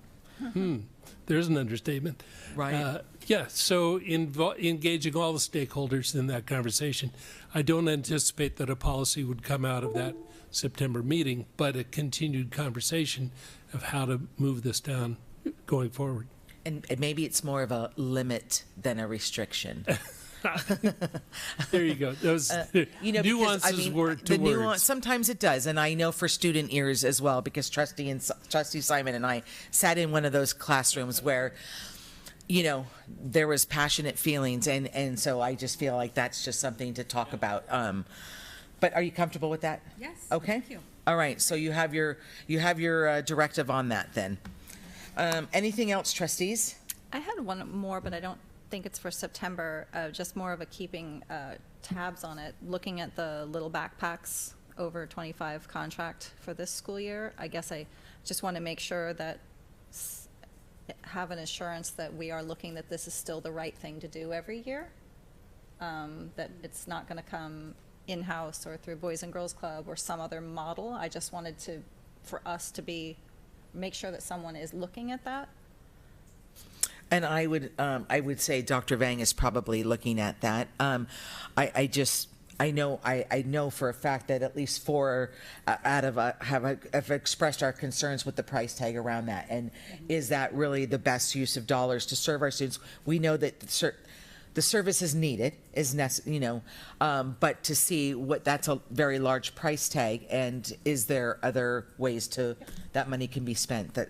There's an understatement. Right. Yeah, so engaging all the stakeholders in that conversation. I don't anticipate that a policy would come out of that September meeting, but a continued conversation of how to move this down going forward. And maybe it's more of a limit than a restriction. There you go. Those nuances word to the words. nuance, sometimes it does, and I know for student ears as well, because Trustee Simon and I sat in one of those classrooms where, there was passionate feelings, and so I just feel like that's just something to talk about. But are you comfortable with that? Yes. Okay. Thank you. All right. So you have your directive on that then. Anything else, trustees? I had one more, but I don't think it's for September, just more of a keeping tabs on it, looking at the little backpacks over 25 contract for this school year. I guess I just want to make sure that have an assurance that we are looking that this is still the right thing to do every year, that it's not going to come in-house or through Boys and Girls Club or some other model. I just wanted for us to make sure that someone is looking at that. And I would say Dr. Vang is probably looking at that. I know for a fact that at least 4 out of have expressed our concerns with the price tag around that. And is that really the best use of dollars to serve our students? We know that the service is needed, but to see that's a very large price tag, and is there other ways that money can be spent that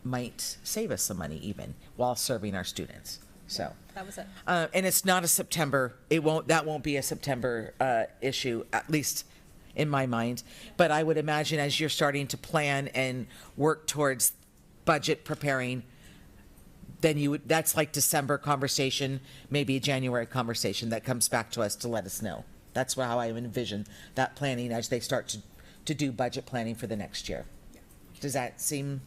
might save us some money even while serving our students. So that was it. And it's not a September. That won't be a September issue, at least in my mind. But I would imagine as you're starting to plan and work towards budget preparing, then that's like December conversation, maybe a January conversation that comes back to us to let us know. That's how I envision that planning as they start to do budget planning for the next year. Does that seem?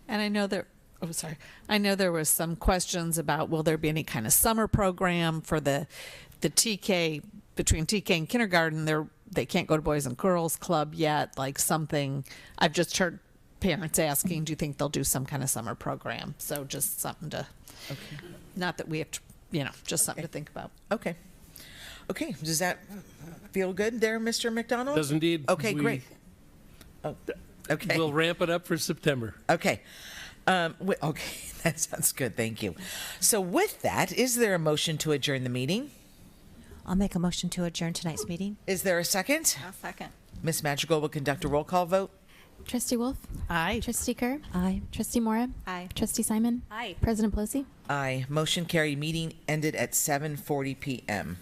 And I know there was some questions about, will there be any kind of summer program for the TK, between TK and kindergarten? They can't go to Boys and Girls Club yet, like something. I've just heard parents asking, do you think they'll do some kind of summer program? So just something to, not that we have to, just something to think about. Okay. Does that feel good there, Mr. McDonald? Does indeed. Okay, great. Oh, okay. We'll ramp it up for September. Okay. Okay, that sounds good. Thank you. So with that, is there a motion to adjourn the meeting? I'll make a motion to adjourn tonight's meeting. Is there a second? I'll second. Ms. Madrigal will conduct a roll call vote. Trustee Wolf? Aye. Trustee Kerr? Aye. Trustee Mora? Aye. Trustee Simon? Aye. President Pelosi? Aye. Motion carried. Meeting ended at 7:40 p.m.